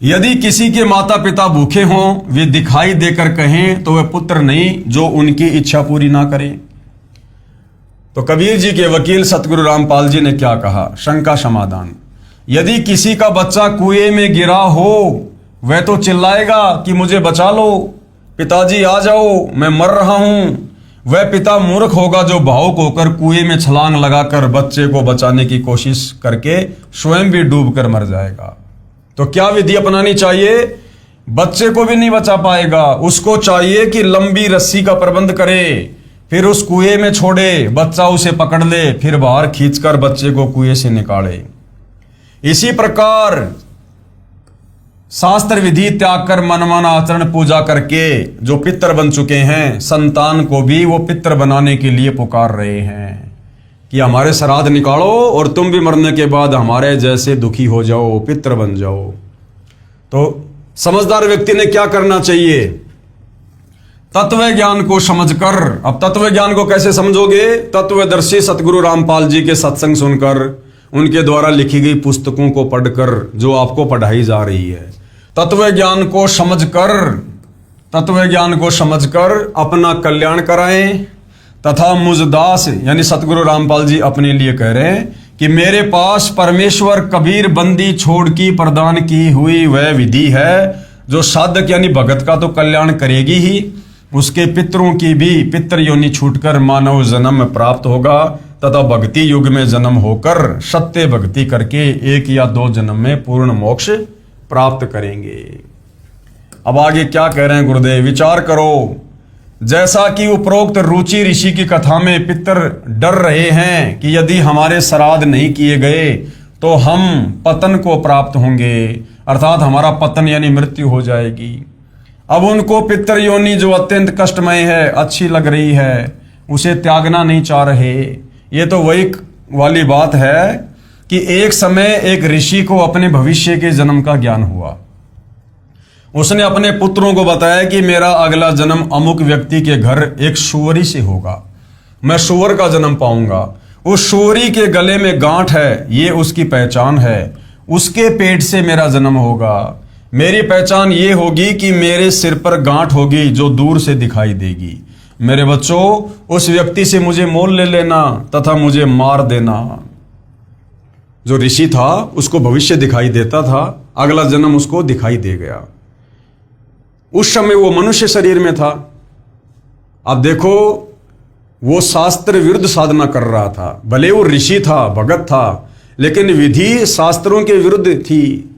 A: यदि किसी के माता पिता भूखे हों, वे दिखाई देकर कहें तो वह पुत्र नहीं जो उनकी इच्छा पूरी ना करे। तो कबीर जी के वकील सतगुरु रामपाल जी ने क्या कहा, शंका समाधान। यदि किसी का बच्चा कुएं में गिरा हो वह तो चिल्लाएगा कि मुझे बचा लो, पिताजी आ जाओ मैं मर रहा हूं। वह पिता मूर्ख होगा जो भावुक होकर कुएं में छलांग लगाकर बच्चे को बचाने की कोशिश करके स्वयं भी डूबकर मर जाएगा। तो क्या विधि अपनानी चाहिए, बच्चे को भी नहीं बचा पाएगा, उसको चाहिए कि लंबी रस्सी का प्रबंध करे, फिर उस कुएं में छोड़े, बच्चा उसे पकड़ ले, फिर बाहर खींचकर बच्चे को कुएं से निकाले। इसी प्रकार शास्त्र विधि त्याग कर मनमाना आचरण पूजा करके जो पितर बन चुके हैं, संतान को भी वो पितर बनाने के लिए पुकार रहे हैं कि हमारे श्राद्ध निकालो और तुम भी मरने के बाद हमारे जैसे दुखी हो जाओ, पितर बन जाओ। तो समझदार व्यक्ति ने क्या करना चाहिए, तत्व ज्ञान को समझकर। अब तत्व ज्ञान को कैसे समझोगे, तत्वदर्शी सतगुरु रामपाल जी के सत्संग सुनकर, उनके द्वारा लिखी गई पुस्तकों को पढ़कर जो आपको पढ़ाई जा रही है। तत्व ज्ञान को समझकर अपना कल्याण कराएं तथा मुझदास यानी सतगुरु रामपाल जी अपने लिए कह रहे हैं कि मेरे पास परमेश्वर कबीर बंदी छोड़ की प्रदान की हुई वह विधि है जो साधक यानी भगत का तो कल्याण करेगी ही, उसके पितरों की भी पितर योनि छूटकर मानव जन्म प्राप्त होगा तथा भक्ति युग में जन्म होकर सत्य भक्ति करके 1 या 2 जन्म में पूर्ण मोक्ष प्राप्त करेंगे। अब आगे क्या कह रहे हैं गुरुदेव, विचार करो। जैसा कि उपरोक्त रुचि ऋषि की कथा में पितर डर रहे हैं कि यदि हमारे श्राद्ध नहीं किए गए तो हम पतन को प्राप्त होंगे, अर्थात हमारा पतन यानी मृत्यु हो जाएगी। अब उनको पितर योनि जो अत्यंत कष्टमय है, अच्छी लग रही है, उसे त्यागना नहीं चाह रहे। ये तो वही वाली बात है कि एक समय एक ऋषि को अपने भविष्य के जन्म का ज्ञान हुआ। उसने अपने पुत्रों को बताया कि मेरा अगला जन्म अमुक व्यक्ति के घर एक सूअरी से होगा, मैं सूअर का जन्म पाऊंगा। उस सूअरी के गले में गांठ है, ये उसकी पहचान है, उसके पेट से मेरा जन्म होगा। मेरी पहचान ये होगी कि मेरे सिर पर गांठ होगी जो दूर से दिखाई देगी। मेरे बच्चों, उस व्यक्ति से मुझे मोल ले लेना तथा मुझे मार देना। जो ऋषि था उसको भविष्य दिखाई देता था, अगला जन्म उसको दिखाई दे गया। उस समय वो मनुष्य शरीर में था। अब देखो, वो शास्त्र विरुद्ध साधना कर रहा था। भले वो ऋषि था, भगत था, लेकिन विधि शास्त्रों के विरुद्ध थी,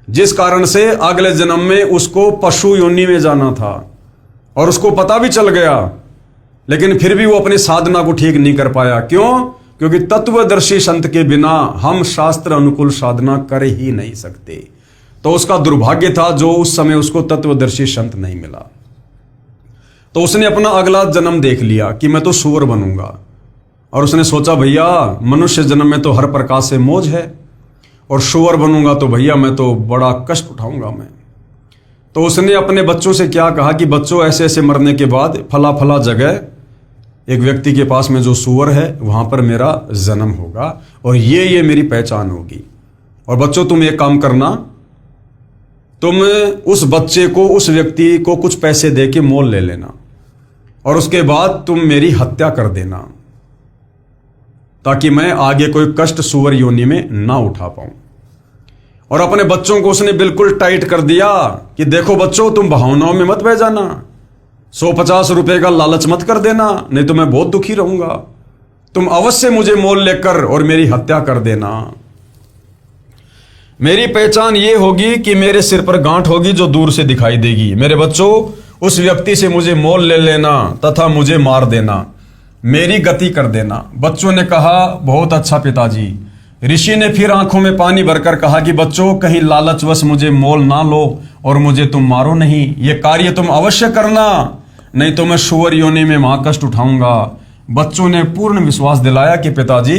A: जिस कारण से अगले जन्म में उसको पशु योनि में जाना था। और उसको पता भी चल गया, लेकिन फिर भी वो अपनी साधना को ठीक नहीं कर पाया। क्यों? क्योंकि तत्वदर्शी संत के बिना हम शास्त्र अनुकूल साधना कर ही नहीं सकते। तो उसका दुर्भाग्य था जो उस समय उसको तत्वदर्शी संत नहीं मिला। तो उसने अपना अगला जन्म देख लिया कि मैं तो सूअर बनूंगा। और उसने सोचा, भैया मनुष्य जन्म में तो हर प्रकार से मौज है, और सूअर बनूंगा तो भैया मैं तो बड़ा कष्ट उठाऊंगा मैं। तो उसने अपने बच्चों से क्या कहा कि बच्चों, ऐसे ऐसे मरने के बाद फला फला जगह एक व्यक्ति के पास में जो सूअर है वहां पर मेरा जन्म होगा, और ये मेरी पहचान होगी। और बच्चों, तुम एक काम करना, तुम उस बच्चे को, उस व्यक्ति को कुछ पैसे दे के मोल ले लेना, और उसके बाद तुम मेरी हत्या कर देना, ताकि मैं आगे कोई कष्ट सूअर योनि में ना उठा पाऊं। और अपने बच्चों को उसने बिल्कुल टाइट कर दिया कि देखो बच्चों, तुम भावनाओं में मत बह जाना, 150 रुपए का लालच मत कर देना, नहीं तो मैं बहुत दुखी रहूंगा। तुम अवश्य मुझे मोल लेकर और मेरी हत्या कर देना। मेरी पहचान ये होगी कि मेरे सिर पर गांठ होगी जो दूर से दिखाई देगी। मेरे बच्चों, उस व्यक्ति से मुझे मोल ले लेना तथा मुझे मार देना, मेरी गति कर देना। बच्चों ने कहा, बहुत अच्छा पिताजी। ऋषि ने फिर आंखों में पानी भरकर कहा कि बच्चों, कहीं लालचवश मुझे मोल ना लो और मुझे तुम मारो नहीं। ये कार्य तुम अवश्य करना, नहीं तो मैं सूअर योनि में महाकष्ट उठाऊंगा। बच्चों ने पूर्ण विश्वास दिलाया कि पिताजी,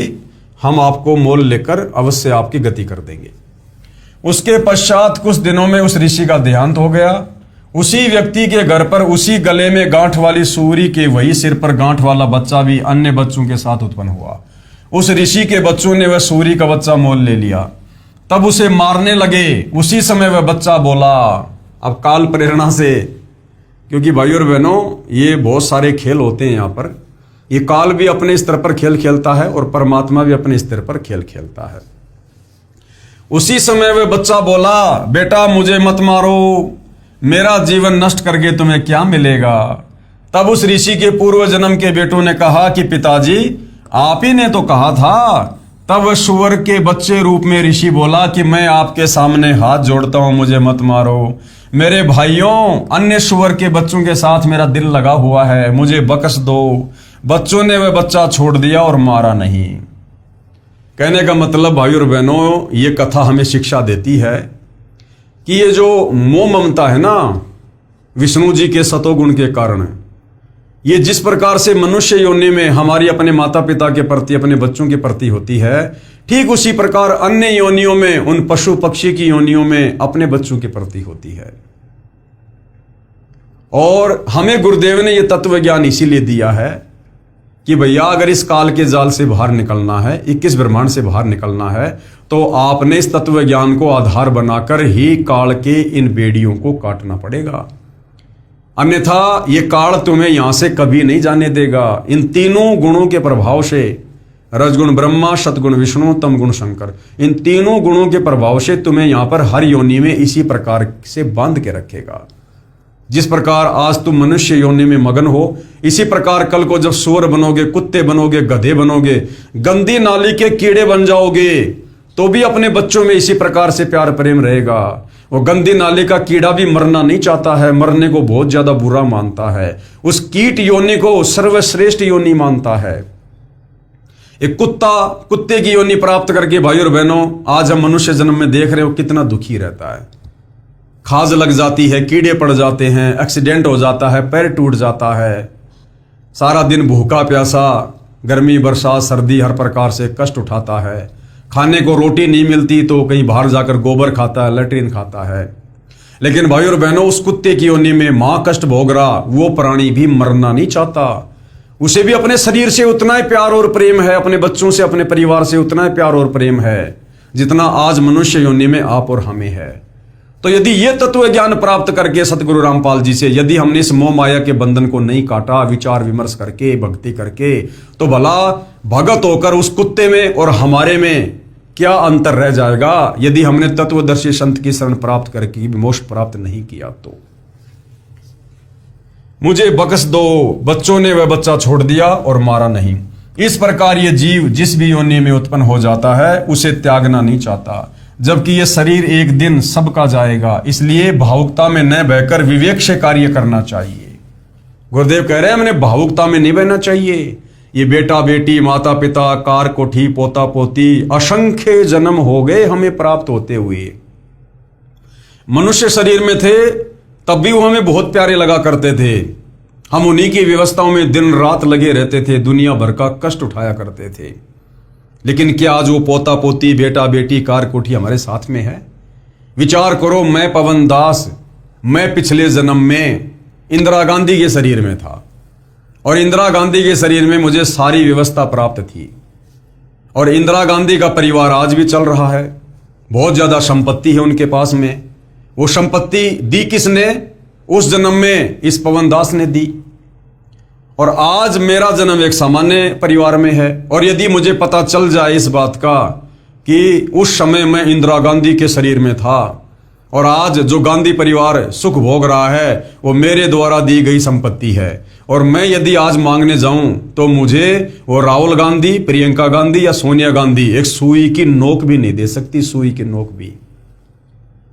A: हम आपको मोल लेकर अवश्य आपकी गति कर देंगे। उसके पश्चात कुछ दिनों में उस ऋषि का देहांत हो गया। उसी व्यक्ति के घर पर उसी गले में गांठ वाली सूरी के वही सिर पर गांठ वाला बच्चा भी अन्य बच्चों के साथ उत्पन्न हुआ। उस ऋषि के बच्चों ने वह सूरी का बच्चा मोल ले लिया, तब उसे मारने लगे। उसी समय वह बच्चा बोला, अब काल प्रेरणा से, क्योंकि भाइयों और बहनों, ये बहुत सारे खेल होते हैं यहाँ पर। ये काल भी अपने स्तर पर खेल खेलता है और परमात्मा भी अपने स्तर पर खेल खेलता है। उसी समय वह बच्चा बोला, बेटा मुझे मत मारो, मेरा जीवन नष्ट करके तुम्हें क्या मिलेगा। तब उस ऋषि के पूर्व जन्म के बेटों ने कहा कि पिताजी, आप ही ने तो कहा था। तब वह सूअर के बच्चे रूप में ऋषि बोला कि मैं आपके सामने हाथ जोड़ता हूं, मुझे मत मारो। मेरे भाइयों, अन्य सूअर के बच्चों के साथ मेरा दिल लगा हुआ है, मुझे बख्श दो। बच्चों ने वह बच्चा छोड़ दिया और मारा नहीं। कहने का मतलब भाइयों और बहनों, ये कथा हमें शिक्षा देती है कि ये जो मोह ममता है ना, विष्णु जी के सतोगुण के कारण, ये जिस प्रकार से मनुष्य योनि में हमारी अपने माता पिता के प्रति, अपने बच्चों के प्रति होती है, ठीक उसी प्रकार अन्य योनियों में, उन पशु पक्षी की योनियों में अपने बच्चों के प्रति होती है। और हमें गुरुदेव ने यह तत्व ज्ञान इसीलिए दिया है कि भैया, अगर इस काल के जाल से बाहर निकलना है, 21 ब्रह्मांड से बाहर निकलना है, तो आपने इस तत्व ज्ञान को आधार बनाकर ही काल के इन बेड़ियों को काटना पड़ेगा। अन्यथा ये काल तुम्हें यहां से कभी नहीं जाने देगा। इन तीनों गुणों के प्रभाव से, रजगुण ब्रह्मा, सतगुण विष्णु, तम गुण शंकर, इन तीनों गुणों के प्रभाव से तुम्हें यहां पर हर योनि में इसी प्रकार से बांध के रखेगा। जिस प्रकार आज तुम मनुष्य योनि में मगन हो, इसी प्रकार कल को जब सूअर बनोगे, कुत्ते बनोगे, गधे बनोगे, गंदी नाली के कीड़े बन जाओगे, तो भी अपने बच्चों में इसी प्रकार से प्यार प्रेम रहेगा। वो गंदी नाली का कीड़ा भी मरना नहीं चाहता है, मरने को बहुत ज्यादा बुरा मानता है, उस कीट योनि को सर्वश्रेष्ठ योनि मानता है। एक कुत्ते की योनि प्राप्त करके भाइयों और बहनों, आज हम मनुष्य जन्म में देख रहे हो कितना दुखी रहता है। खाज लग जाती है, कीड़े पड़ जाते हैं, एक्सीडेंट हो जाता है, पैर टूट जाता है, सारा दिन भूखा प्यासा गर्मी बरसात सर्दी हर प्रकार से कष्ट उठाता है। खाने को रोटी नहीं मिलती तो कहीं बाहर जाकर गोबर खाता है, लैट्रिन खाता है। लेकिन भाई और बहनों, उस कुत्ते की योनि में मां कष्ट भोग रहा वो प्राणी भी मरना नहीं चाहता। उसे भी अपने शरीर से उतना ही प्यार और प्रेम है, अपने बच्चों से, अपने परिवार से उतना ही प्यार और प्रेम है जितना आज मनुष्य योनि में आप और हमें है। तो यदि ये तत्व ज्ञान प्राप्त करके सतगुरु रामपाल जी से यदि हमने इस मोह माया के बंधन को नहीं काटा, विचार विमर्श करके, भक्ति करके, तो भला भगत होकर उस कुत्ते में और हमारे में क्या अंतर रह जाएगा यदि हमने तत्वदर्शी संत की शरण प्राप्त करके मोक्ष प्राप्त नहीं किया तो। मुझे बख्श दो, बच्चों ने वह बच्चा छोड़ दिया और मारा नहीं। इस प्रकार ये जीव जिस भी योनि में उत्पन्न हो जाता है उसे त्यागना नहीं चाहता, जबकि ये शरीर एक दिन सबका जाएगा। इसलिए भावुकता में न बहकर विवेक से कार्य करना चाहिए। गुरुदेव कह रहे हैं हमने भावुकता में नहीं बहना चाहिए। ये बेटा बेटी, माता पिता, कार कोठी, पोता पोती, असंख्य जन्म हो गए हमें प्राप्त होते हुए। मनुष्य शरीर में थे तब भी वो हमें बहुत प्यारे लगा करते थे। हम उन्हीं की व्यवस्थाओं में दिन रात लगे रहते थे, दुनिया भर का कष्ट उठाया करते थे। लेकिन क्या आज वो पोता पोती, बेटा बेटी, कार कोठी हमारे साथ में है? विचार करो, मैं पवन दास, मैं पिछले जन्म में इंदिरा गांधी के शरीर में था और इंदिरा गांधी के शरीर में मुझे सारी व्यवस्था प्राप्त थी और इंदिरा गांधी का परिवार आज भी चल रहा है। बहुत ज्यादा संपत्ति है उनके पास में। वो संपत्ति दी किसने? उस जन्म में इस पवन दास ने दी। और आज मेरा जन्म एक सामान्य परिवार में है और यदि मुझे पता चल जाए इस बात का कि उस समय मैं इंदिरा गांधी के शरीर में था और आज जो गांधी परिवार सुख भोग रहा है वो मेरे द्वारा दी गई संपत्ति है, और मैं यदि आज मांगने जाऊं तो मुझे वो राहुल गांधी, प्रियंका गांधी या सोनिया गांधी एक सुई की नोक भी नहीं दे सकती, सुई की नोक भी।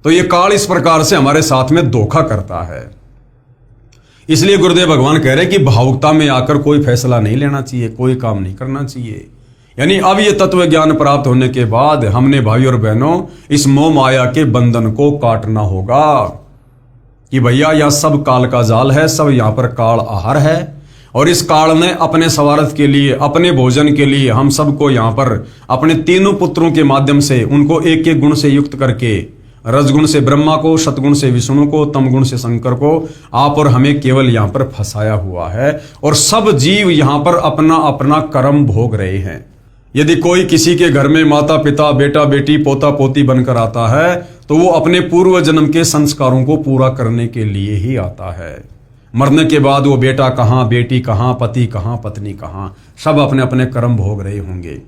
A: तो ये काल इस प्रकार से हमारे साथ में धोखा करता है। इसलिए गुरुदेव भगवान कह रहे हैं कि भावुकता में आकर कोई फैसला नहीं लेना चाहिए, कोई काम नहीं करना चाहिए। यानी अब ये तत्व ज्ञान प्राप्त होने के बाद हमने भाई और बहनों इस मोह माया के बंधन को काटना होगा कि भैया यह सब काल का जाल है, सब यहां पर काल आहार है और इस काल ने अपने स्वार्थ के लिए, अपने भोजन के लिए हम सबको यहां पर अपने तीनों पुत्रों के माध्यम से उनको एक एक गुण से युक्त करके, रजगुण से ब्रह्मा को, सतगुण से विष्णु को, तमगुण से शंकर को, आप और हमें केवल यहां पर फंसाया हुआ है और सब जीव यहां पर अपना अपना कर्म भोग रहे हैं। यदि कोई किसी के घर में माता पिता, बेटा बेटी, पोता पोती बनकर आता है तो वो अपने पूर्व जन्म के संस्कारों को पूरा करने के लिए ही आता है। मरने के बाद वो बेटा कहाँ, बेटी कहाँ, पति कहाँ, पत्नी कहाँ, सब अपने अपने कर्म भोग रहे होंगे।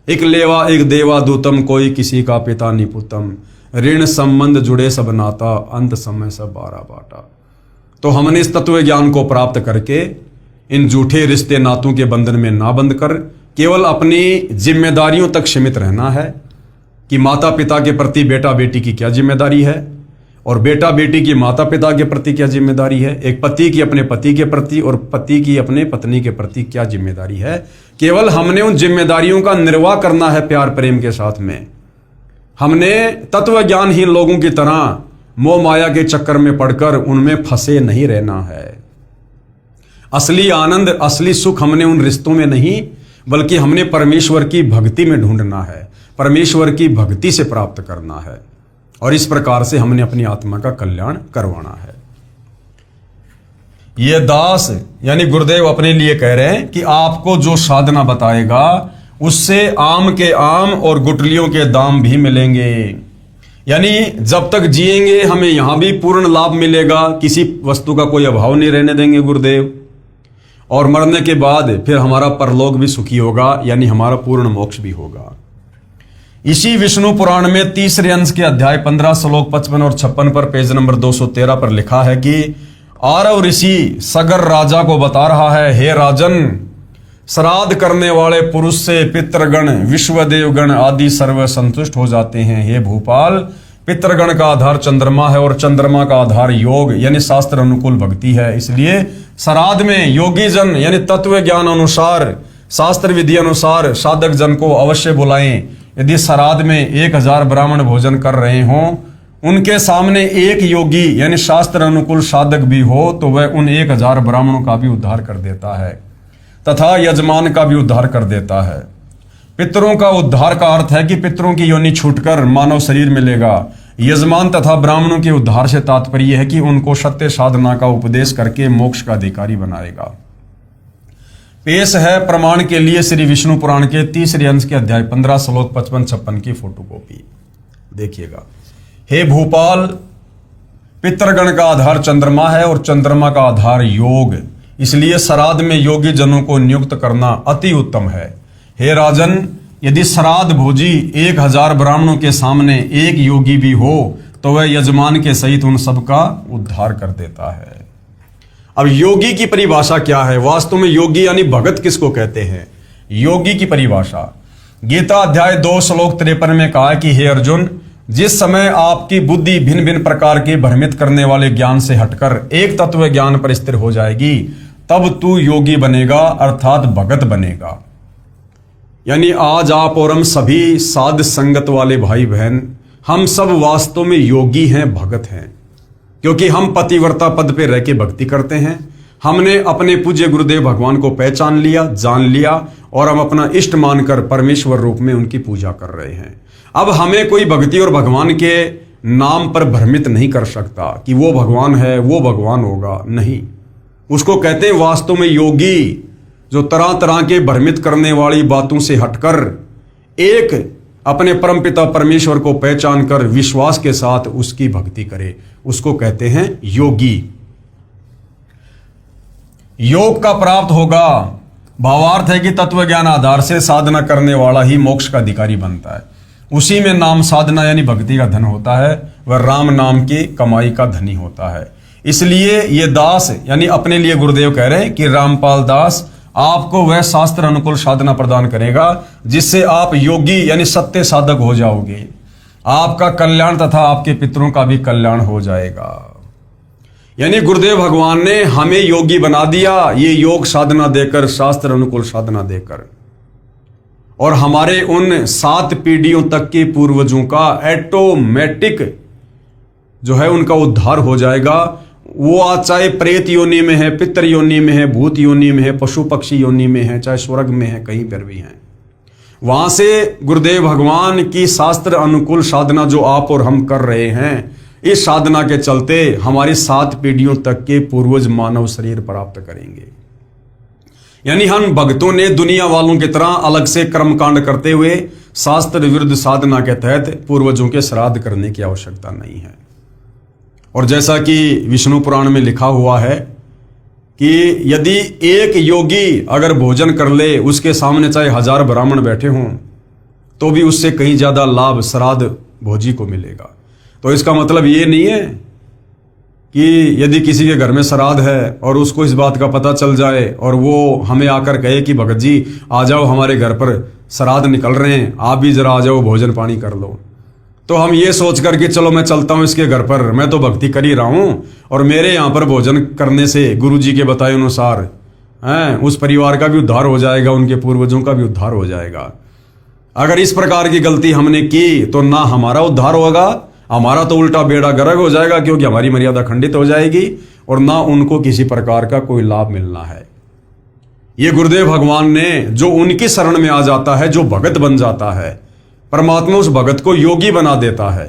A: एक लेवा एक देवा दूतम, कोई किसी का पिता निपुतम, ऋण संबंध जुड़े सब नाता, अंत समय सब बारा बाटा। तो हमने इस तत्व ज्ञान को प्राप्त करके इन झूठे रिश्ते नातों के बंधन में ना बंध कर केवल अपनी जिम्मेदारियों तक सीमित रहना है कि माता पिता के प्रति बेटा बेटी की क्या जिम्मेदारी है और बेटा बेटी की माता पिता के प्रति क्या जिम्मेदारी है, एक पति की अपने पति के प्रति और पति की अपने पत्नी के प्रति क्या जिम्मेदारी है। केवल हमने उन जिम्मेदारियों का निर्वाह करना है प्यार प्रेम के साथ में। हमने तत्व ज्ञानहीन लोगों की तरह मोह माया के चक्कर में पड़कर उनमें फंसे नहीं रहना है। असली आनंद, असली सुख हमने उन रिश्तों में नहीं बल्कि हमने परमेश्वर की भक्ति में ढूंढना है, परमेश्वर की भक्ति से प्राप्त करना है और इस प्रकार से हमने अपनी आत्मा का कल्याण करवाना है। ये दास यानी गुरुदेव अपने लिए कह रहे हैं कि आपको जो साधना बताएगा उससे आम के आम और गुठलियों के दाम भी मिलेंगे। यानी जब तक जिएंगे हमें यहां भी पूर्ण लाभ मिलेगा, किसी वस्तु का कोई अभाव नहीं रहने देंगे गुरुदेव, और मरने के बाद फिर हमारा परलोक भी सुखी होगा, यानी हमारा पूर्ण मोक्ष भी होगा। इसी विष्णु पुराण में तीसरे अंश के अध्याय 15 श्लोक 55 और 56 पर पेज नंबर 213 पर लिखा है कि आरव ऋषि सगर राजा को बता रहा है, हे राजन, श्राद्ध करने वाले पुरुष से पितृगण, विश्वदेवगण आदि सर्व संतुष्ट हो जाते हैं। हे भूपाल, पितृगण का आधार चंद्रमा है और चंद्रमा का आधार योग यानी शास्त्र अनुकूल भक्ति है। इसलिए श्राद्ध में योगी जन यानी तत्व ज्ञान अनुसार, शास्त्र विधि अनुसार साधक जन को अवश्य बुलाएं। यदि श्राद्ध में 1000 ब्राह्मण भोजन कर रहे हों, उनके सामने एक योगी यानी शास्त्र अनुकूल साधक भी हो तो वह उन 1000 ब्राह्मणों का भी उद्धार कर देता है। तथा यजमान का भी उद्धार कर देता है। पितरों का उद्धार का अर्थ है कि पितरों की योनि छूटकर मानव शरीर मिलेगा। यजमान तथा ब्राह्मणों के उद्धार से तात्पर्य है कि उनको सत्य साधना का उपदेश करके मोक्ष का अधिकारी बनाएगा। पेश है प्रमाण के लिए श्री विष्णु पुराण के तीसरे अंश के अध्याय 15 श्लोक 55-56 की फोटोकॉपी देखिएगा। हे भूपाल, पितृगण का आधार चंद्रमा है और चंद्रमा का आधार योग, इसलिए श्राद्ध में योगी जनों को नियुक्त करना अति उत्तम है। हे राजन, यदि श्राद्ध भोजी 1000 ब्राह्मणों के सामने एक योगी भी हो तो वह यजमान के सहित उन सबका उद्धार कर देता है। अब योगी की परिभाषा क्या है? वास्तव में योगी यानी भगत किसको कहते हैं? योगी की परिभाषा गीता अध्याय 2 श्लोक 53 में कहा कि हे अर्जुन, जिस समय आपकी बुद्धि भिन्न भिन्न प्रकार के भ्रमित करने वाले ज्ञान से हटकर एक तत्व ज्ञान पर स्थिर हो जाएगी, तब तू योगी बनेगा, अर्थात भगत बनेगा। यानी आज आप और हम सभी साध संगत वाले भाई बहन, हम सब वास्तव में योगी हैं, भगत हैं, क्योंकि हम पतिव्रता पद पे रह के भक्ति करते हैं। हमने अपने पूज्य गुरुदेव भगवान को पहचान लिया, जान लिया और हम अपना इष्ट मानकर परमेश्वर रूप में उनकी पूजा कर रहे हैं। अब हमें कोई भक्ति और भगवान के नाम पर भ्रमित नहीं कर सकता कि वो भगवान है, वो भगवान होगा, नहीं। उसको कहते हैं वास्तव में योगी, जो तरह तरह के भ्रमित करने वाली बातों से हटकर एक अपने परमपिता परमेश्वर को पहचान कर विश्वास के साथ उसकी भक्ति करे, उसको कहते हैं योगी। योग का प्राप्त होगा भावार्थ है कि तत्व ज्ञान आधार से साधना करने वाला ही मोक्ष का अधिकारी बनता है। उसी में नाम साधना यानी भक्ति का धन होता है, वह राम नाम की कमाई का धनी होता है। इसलिए ये दास यानी अपने लिए गुरुदेव कह रहे हैं कि रामपाल दास आपको वह शास्त्र अनुकूल साधना प्रदान करेगा जिससे आप योगी यानी सत्य साधक हो जाओगे। आपका कल्याण तथा आपके पितरों का भी कल्याण हो जाएगा। यानी गुरुदेव भगवान ने हमें योगी बना दिया, ये योग साधना देकर, शास्त्र अनुकूल साधना देकर, और हमारे उन 7 पीढ़ियों तक के पूर्वजों का ऑटोमेटिक जो है उनका उद्धार हो जाएगा। वो आज चाहे प्रेत योनि में है, पितर योनि में है, भूत योनि में है, पशु पक्षी योनि में है, चाहे स्वर्ग में है, कहीं पर भी हैं, वहां से गुरुदेव भगवान की शास्त्र अनुकूल साधना जो आप और हम कर रहे हैं, इस साधना के चलते हमारी 7 पीढ़ियों तक के पूर्वज मानव शरीर प्राप्त करेंगे। यानी हम भक्तों ने दुनिया वालों की तरह अलग से कर्मकांड करते हुए शास्त्र विरुद्ध साधना के तहत पूर्वजों के श्राद्ध करने की आवश्यकता नहीं है। और जैसा कि विष्णु पुराण में लिखा हुआ है कि यदि एक योगी अगर भोजन कर ले, उसके सामने चाहे 1000 ब्राह्मण बैठे हों, तो भी उससे कहीं ज्यादा लाभ श्राद्ध भोजी को मिलेगा। तो इसका मतलब ये नहीं है कि यदि किसी के घर में श्राद्ध है और उसको इस बात का पता चल जाए और वो हमें आकर कहे कि भगत जी आ जाओ, हमारे घर पर श्राद्ध निकल रहे हैं, आप भी जरा आ जाओ, भोजन पानी कर लो, तो हम ये सोचकर कि चलो मैं चलता हूं इसके घर पर, मैं तो भक्ति कर ही रहा हूं और मेरे यहां पर भोजन करने से गुरु जी के बताए अनुसार उस परिवार का भी उद्धार हो जाएगा, उनके पूर्वजों का भी उद्धार हो जाएगा। अगर इस प्रकार की गलती हमने की तो ना हमारा उद्धार होगा, हमारा तो उल्टा बेड़ा गर्क हो जाएगा, क्योंकि हमारी मर्यादा खंडित हो जाएगी और ना उनको किसी प्रकार का कोई लाभ मिलना है। ये गुरुदेव भगवान ने जो उनकी शरण में आ जाता है, जो भगत बन जाता है, परमात्मा उस भगत को योगी बना देता है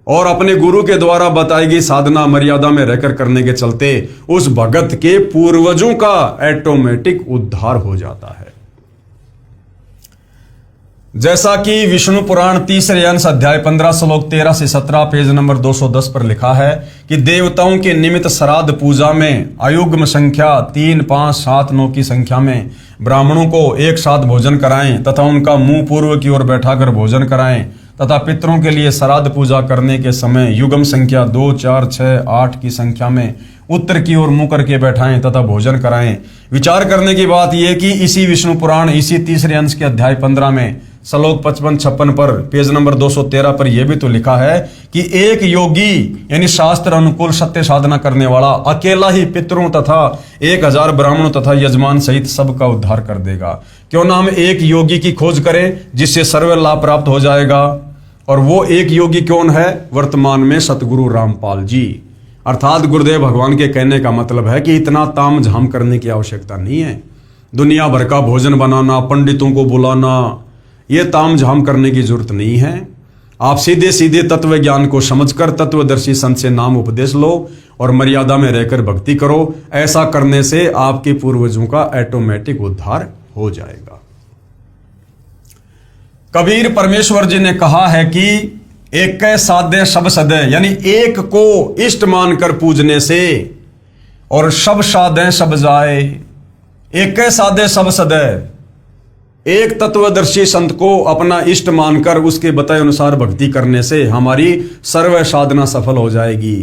A: और अपने गुरु के द्वारा बताई गई साधना मर्यादा में रहकर करने के चलते उस भगत के पूर्वजों का ऑटोमेटिक उद्धार हो जाता है। जैसा कि विष्णु पुराण तीसरे अंश अध्याय 15 श्लोक 13 से 17 पेज नंबर 210 पर लिखा है कि देवताओं के निमित्त श्राद्ध पूजा में अयुग्म संख्या 3, 5, 7, 9 की संख्या में ब्राह्मणों को एक साथ भोजन कराएं तथा उनका मुंह पूर्व की ओर बैठाकर भोजन कराएं तथा पितरों के लिए श्राद्ध पूजा करने के समय युग्म संख्या 2, 4, 6, 8 की संख्या में उत्तर की ओर मुंह करके बैठाएं तथा भोजन कराएं। विचार करने की बात यह कि इसी विष्णु पुराण इसी तीसरे अंश के अध्याय 15 में श्लोक 55-56 पर पेज नंबर 213 पर यह भी तो लिखा है कि एक योगी यानी शास्त्र अनुकूल सत्य साधना करने वाला अकेला ही पितरों तथा 1000 ब्राह्मणों तथा यजमान सहित सबका उद्धार कर देगा। क्यों ना हम एक योगी की खोज करें जिससे सर्व लाभ प्राप्त हो जाएगा। और वो एक योगी कौन है? वर्तमान में सतगुरु रामपाल जी, अर्थात गुरुदेव भगवान के कहने का मतलब है कि इतना ताम झाम करने की आवश्यकता नहीं है। दुनिया भर का भोजन बनाना, पंडितों को बुलाना, ये तामझाम करने की जरूरत नहीं है। आप सीधे सीधे तत्व ज्ञान को समझकर तत्वदर्शी संत से नाम उपदेश लो और मर्यादा में रहकर भक्ति करो। ऐसा करने से आपके पूर्वजों का ऑटोमेटिक उद्धार हो जाएगा। कबीर परमेश्वर जी ने कहा है कि एक साधे सब सदे, यानी एक को इष्ट मानकर पूजने से और सब साधे सब जाए। एक साधे सब सदे, एक तत्वदर्शी संत को अपना इष्ट मानकर उसके बताए अनुसार भक्ति करने से हमारी सर्व साधना सफल हो जाएगी।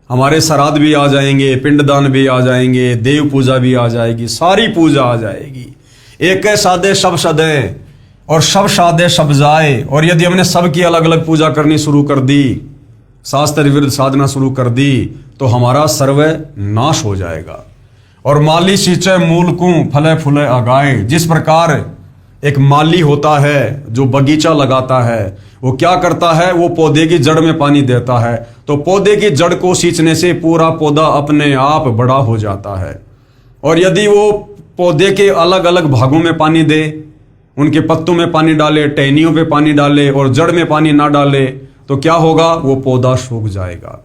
A: हमारे श्राद्ध भी आ जाएंगे, पिंडदान भी आ जाएंगे, देव पूजा भी आ जाएगी, सारी पूजा आ जाएगी। एक साधे सब सदे और सब साधे सब जाए। और यदि हमने सबकी अलग अलग पूजा करनी शुरू कर दी, शास्त्र विरुद्ध साधना शुरू कर दी, तो हमारा सर्व नाश हो जाएगा। और माली सींचे मूल को फले फूले आगाए। जिस प्रकार एक माली होता है जो बगीचा लगाता है, वो क्या करता है, वो पौधे की जड़ में पानी देता है, तो पौधे की जड़ को सींचने से पूरा पौधा अपने आप बड़ा हो जाता है। और यदि वो पौधे के अलग अलग भागों में पानी दे, उनके पत्तों में पानी डाले, टहनियों पे पानी डाले और जड़ में पानी ना डाले, तो क्या होगा, वो पौधा सूख जाएगा।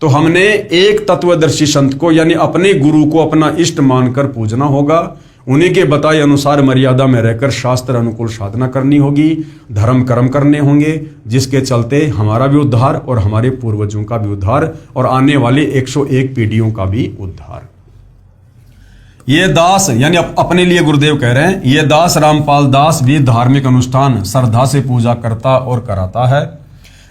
A: तो हमने एक तत्वदर्शी संत को यानी अपने गुरु को अपना इष्ट मानकर पूजना होगा। उन्हीं के बताए अनुसार मर्यादा में रहकर शास्त्र अनुकूल साधना करनी होगी, धर्म कर्म करने होंगे, जिसके चलते हमारा भी उद्धार और हमारे पूर्वजों का भी उद्धार और आने वाली 101 पीढ़ियों का भी उद्धार। ये दास यानी अपने लिए गुरुदेव कह रहे हैं, ये दास रामपाल दास भी धार्मिक अनुष्ठान श्रद्धा से पूजा करता और कराता है,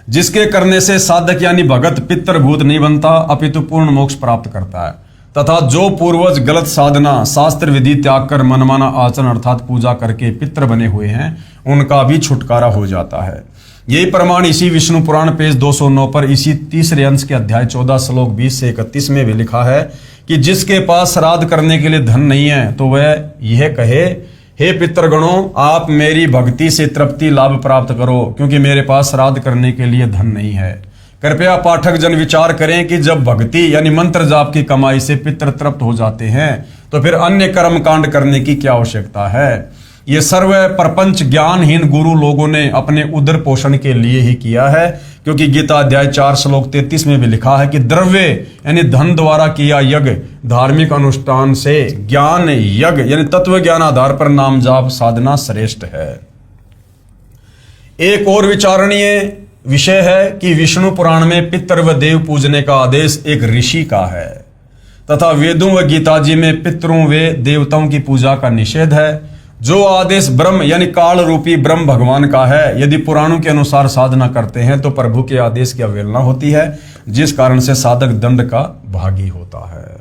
A: जिसके करने से साधक यानी भगत पितृभूत नहीं बनता, अपितु पूर्ण मोक्ष प्राप्त करता है। तथा जो पूर्वज गलत साधना शास्त्र विधि त्याग कर मनमाना आचरण अर्थात पूजा करके पितृ बने हुए हैं, उनका भी छुटकारा हो जाता है। यही प्रमाण इसी विष्णु पुराण पेज 209 पर इसी तीसरे अंश के अध्याय 14 श्लोक 20 से 31 में भी लिखा है कि जिसके पास श्राद्ध करने के लिए धन नहीं है, तो वह यह कहे, हे पितृगणों, आप मेरी भक्ति से तृप्ति लाभ प्राप्त करो, क्योंकि मेरे पास श्राद्ध करने के लिए धन नहीं है। कृपया पाठक जन विचार करें कि जब भक्ति यानी मंत्र जाप की कमाई से पितृ तृप्त हो जाते हैं, तो फिर अन्य कर्म कांड करने की क्या आवश्यकता है। ये सर्व प्रपंच ज्ञानहीन गुरु लोगों ने अपने उदर पोषण के लिए ही किया है, क्योंकि गीता अध्याय 4 श्लोक 33 में भी लिखा है कि द्रव्य यानी धन द्वारा किया यज्ञ धार्मिक अनुष्ठान से ज्ञान यज्ञ यानी तत्व ज्ञान आधार पर नाम जाप साधना श्रेष्ठ है। एक और विचारणीय विषय है कि विष्णु पुराण में पितृ व देव पूजने का आदेश एक ऋषि का है, तथा वेदों व गीता जी में पितरों व देवताओं की पूजा का निषेध है। जो आदेश ब्रह्म यानी काल रूपी ब्रह्म भगवान का है, यदि पुराणों के अनुसार साधना करते हैं तो प्रभु के आदेश की अवहेलना होती है, जिस कारण से साधक दंड का भागी होता है।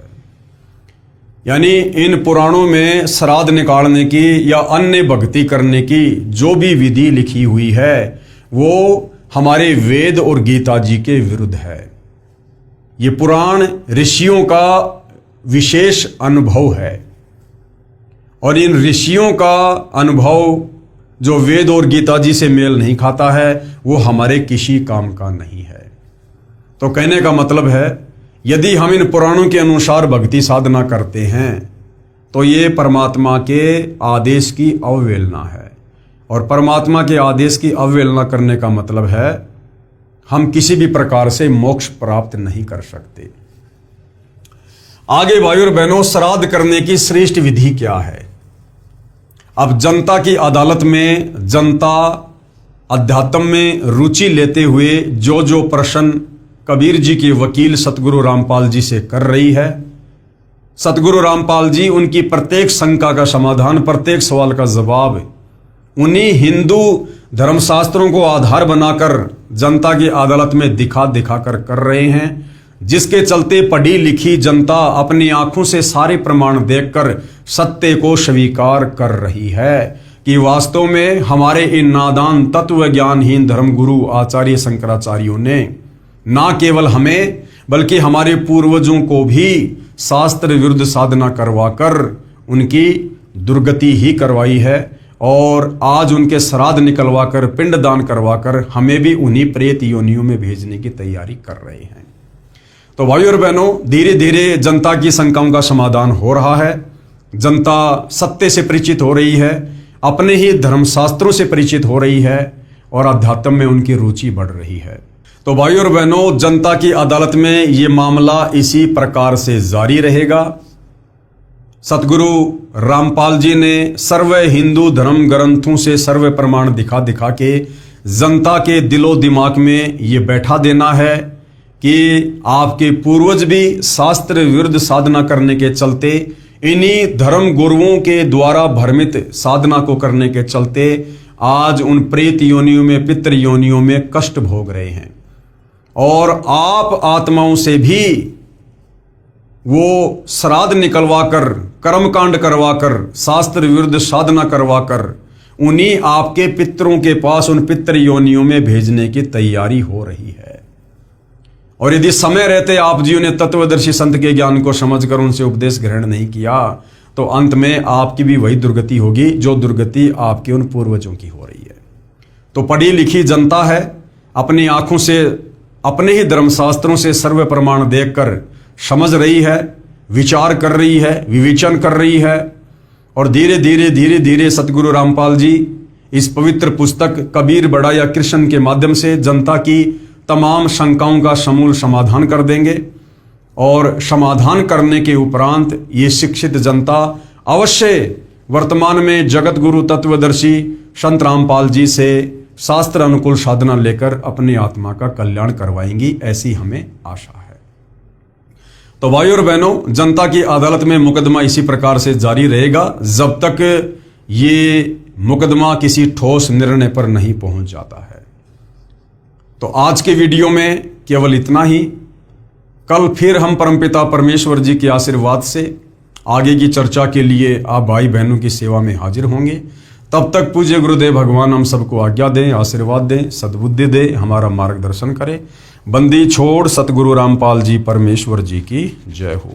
A: यानी इन पुराणों में श्राद्ध निकालने की या अन्य भक्ति करने की जो भी विधि लिखी हुई है, वो हमारे वेद और गीता जी के विरुद्ध है। ये पुराण ऋषियों का विशेष अनुभव है, और इन ऋषियों का अनुभव जो वेद और गीता जी से मेल नहीं खाता है, वो हमारे किसी काम का नहीं है। तो कहने का मतलब है, यदि हम इन पुराणों के अनुसार भक्ति साधना करते हैं, तो ये परमात्मा के आदेश की अवहेलना है, और परमात्मा के आदेश की अवहेलना करने का मतलब है हम किसी भी प्रकार से मोक्ष प्राप्त नहीं कर सकते। आगे भाइयों और बहनों, श्राद्ध करने की श्रेष्ठ विधि क्या है। अब जनता की अदालत में जनता अध्यात्म में रुचि लेते हुए जो जो प्रश्न कबीर जी के वकील सतगुरु रामपाल जी से कर रही है, सतगुरु रामपाल जी उनकी प्रत्येक शंका का समाधान, प्रत्येक सवाल का जवाब उन्हीं हिंदू धर्मशास्त्रों को आधार बनाकर जनता की अदालत में दिखा कर रहे हैं, जिसके चलते पढ़ी लिखी जनता अपनी आंखों से सारे प्रमाण देखकर सत्य को स्वीकार कर रही है कि वास्तव में हमारे इन नादान तत्व ज्ञानहीन धर्मगुरु आचार्य शंकराचार्यों ने ना केवल हमें बल्कि हमारे पूर्वजों को भी शास्त्र विरुद्ध साधना करवाकर उनकी दुर्गति ही करवाई है, और आज उनके श्राद्ध निकलवाकर पिंडदान करवाकर हमें भी उन्हीं प्रेत योनियों में भेजने की तैयारी कर रहे हैं। तो भाइयों और बहनों, धीरे धीरे जनता की शंकाओं का समाधान हो रहा है। जनता सत्य से परिचित हो रही है, अपने ही धर्मशास्त्रों से परिचित हो रही है और अध्यात्म में उनकी रुचि बढ़ रही है। तो भाइयों और बहनों, जनता की अदालत में ये मामला इसी प्रकार से जारी रहेगा। सतगुरु रामपाल जी ने सर्व हिंदू धर्म ग्रंथों से सर्व प्रमाण दिखा दिखा के जनता के दिलो दिमाग में ये बैठा देना है कि आपके पूर्वज भी शास्त्र विरुद्ध साधना करने के चलते, इन्हीं धर्म गुरुओं के द्वारा भ्रमित साधना को करने के चलते आज उन प्रेत योनियों में, पितृ योनियों में कष्ट भोग रहे हैं। और आप आत्माओं से भी वो श्राद्ध निकलवाकर, कर्मकांड करवाकर, शास्त्र विरुद्ध साधना करवाकर उन्हीं आपके पितरों के पास, उन पितृ योनियों में भेजने की तैयारी हो रही है। और यदि समय रहते आप जियों ने तत्वदर्शी संत के ज्ञान को समझकर उनसे उपदेश ग्रहण नहीं किया तो अंत में आपकी भी वही दुर्गति होगी जो दुर्गति आपके उन पूर्वजों की हो रही है। तो पढ़ी लिखी जनता है, अपनी आंखों से, अपने ही धर्मशास्त्रों से सर्व प्रमाण देखकर समझ रही है, विचार कर रही है, विवेचन कर रही है। और धीरे धीरे सतगुरु रामपाल जी इस पवित्र पुस्तक कबीर बड़ा या कृष्ण के माध्यम से जनता की तमाम शंकाओं का समूल समाधान कर देंगे। और समाधान करने के उपरांत ये शिक्षित जनता अवश्य वर्तमान में जगत गुरु तत्वदर्शी संत रामपाल जी से शास्त्र अनुकूल साधना लेकर अपनी आत्मा का कल्याण करवाएंगी, ऐसी हमें आशा है। तो भाइयों और बहनों, जनता की अदालत में मुकदमा इसी प्रकार से जारी रहेगा जब तक ये मुकदमा किसी ठोस निर्णय पर नहीं पहुंच जाता है। तो आज के वीडियो में केवल इतना ही। कल फिर हम परमपिता परमेश्वर जी के आशीर्वाद से आगे की चर्चा के लिए आप भाई बहनों की सेवा में हाजिर होंगे। तब तक पूज्य गुरुदेव भगवान हम सबको आज्ञा दें, आशीर्वाद दें, सद्बुद्धि दें, हमारा मार्गदर्शन करें। बंदी छोड़ सतगुरु रामपाल जी परमेश्वर जी की जय हो।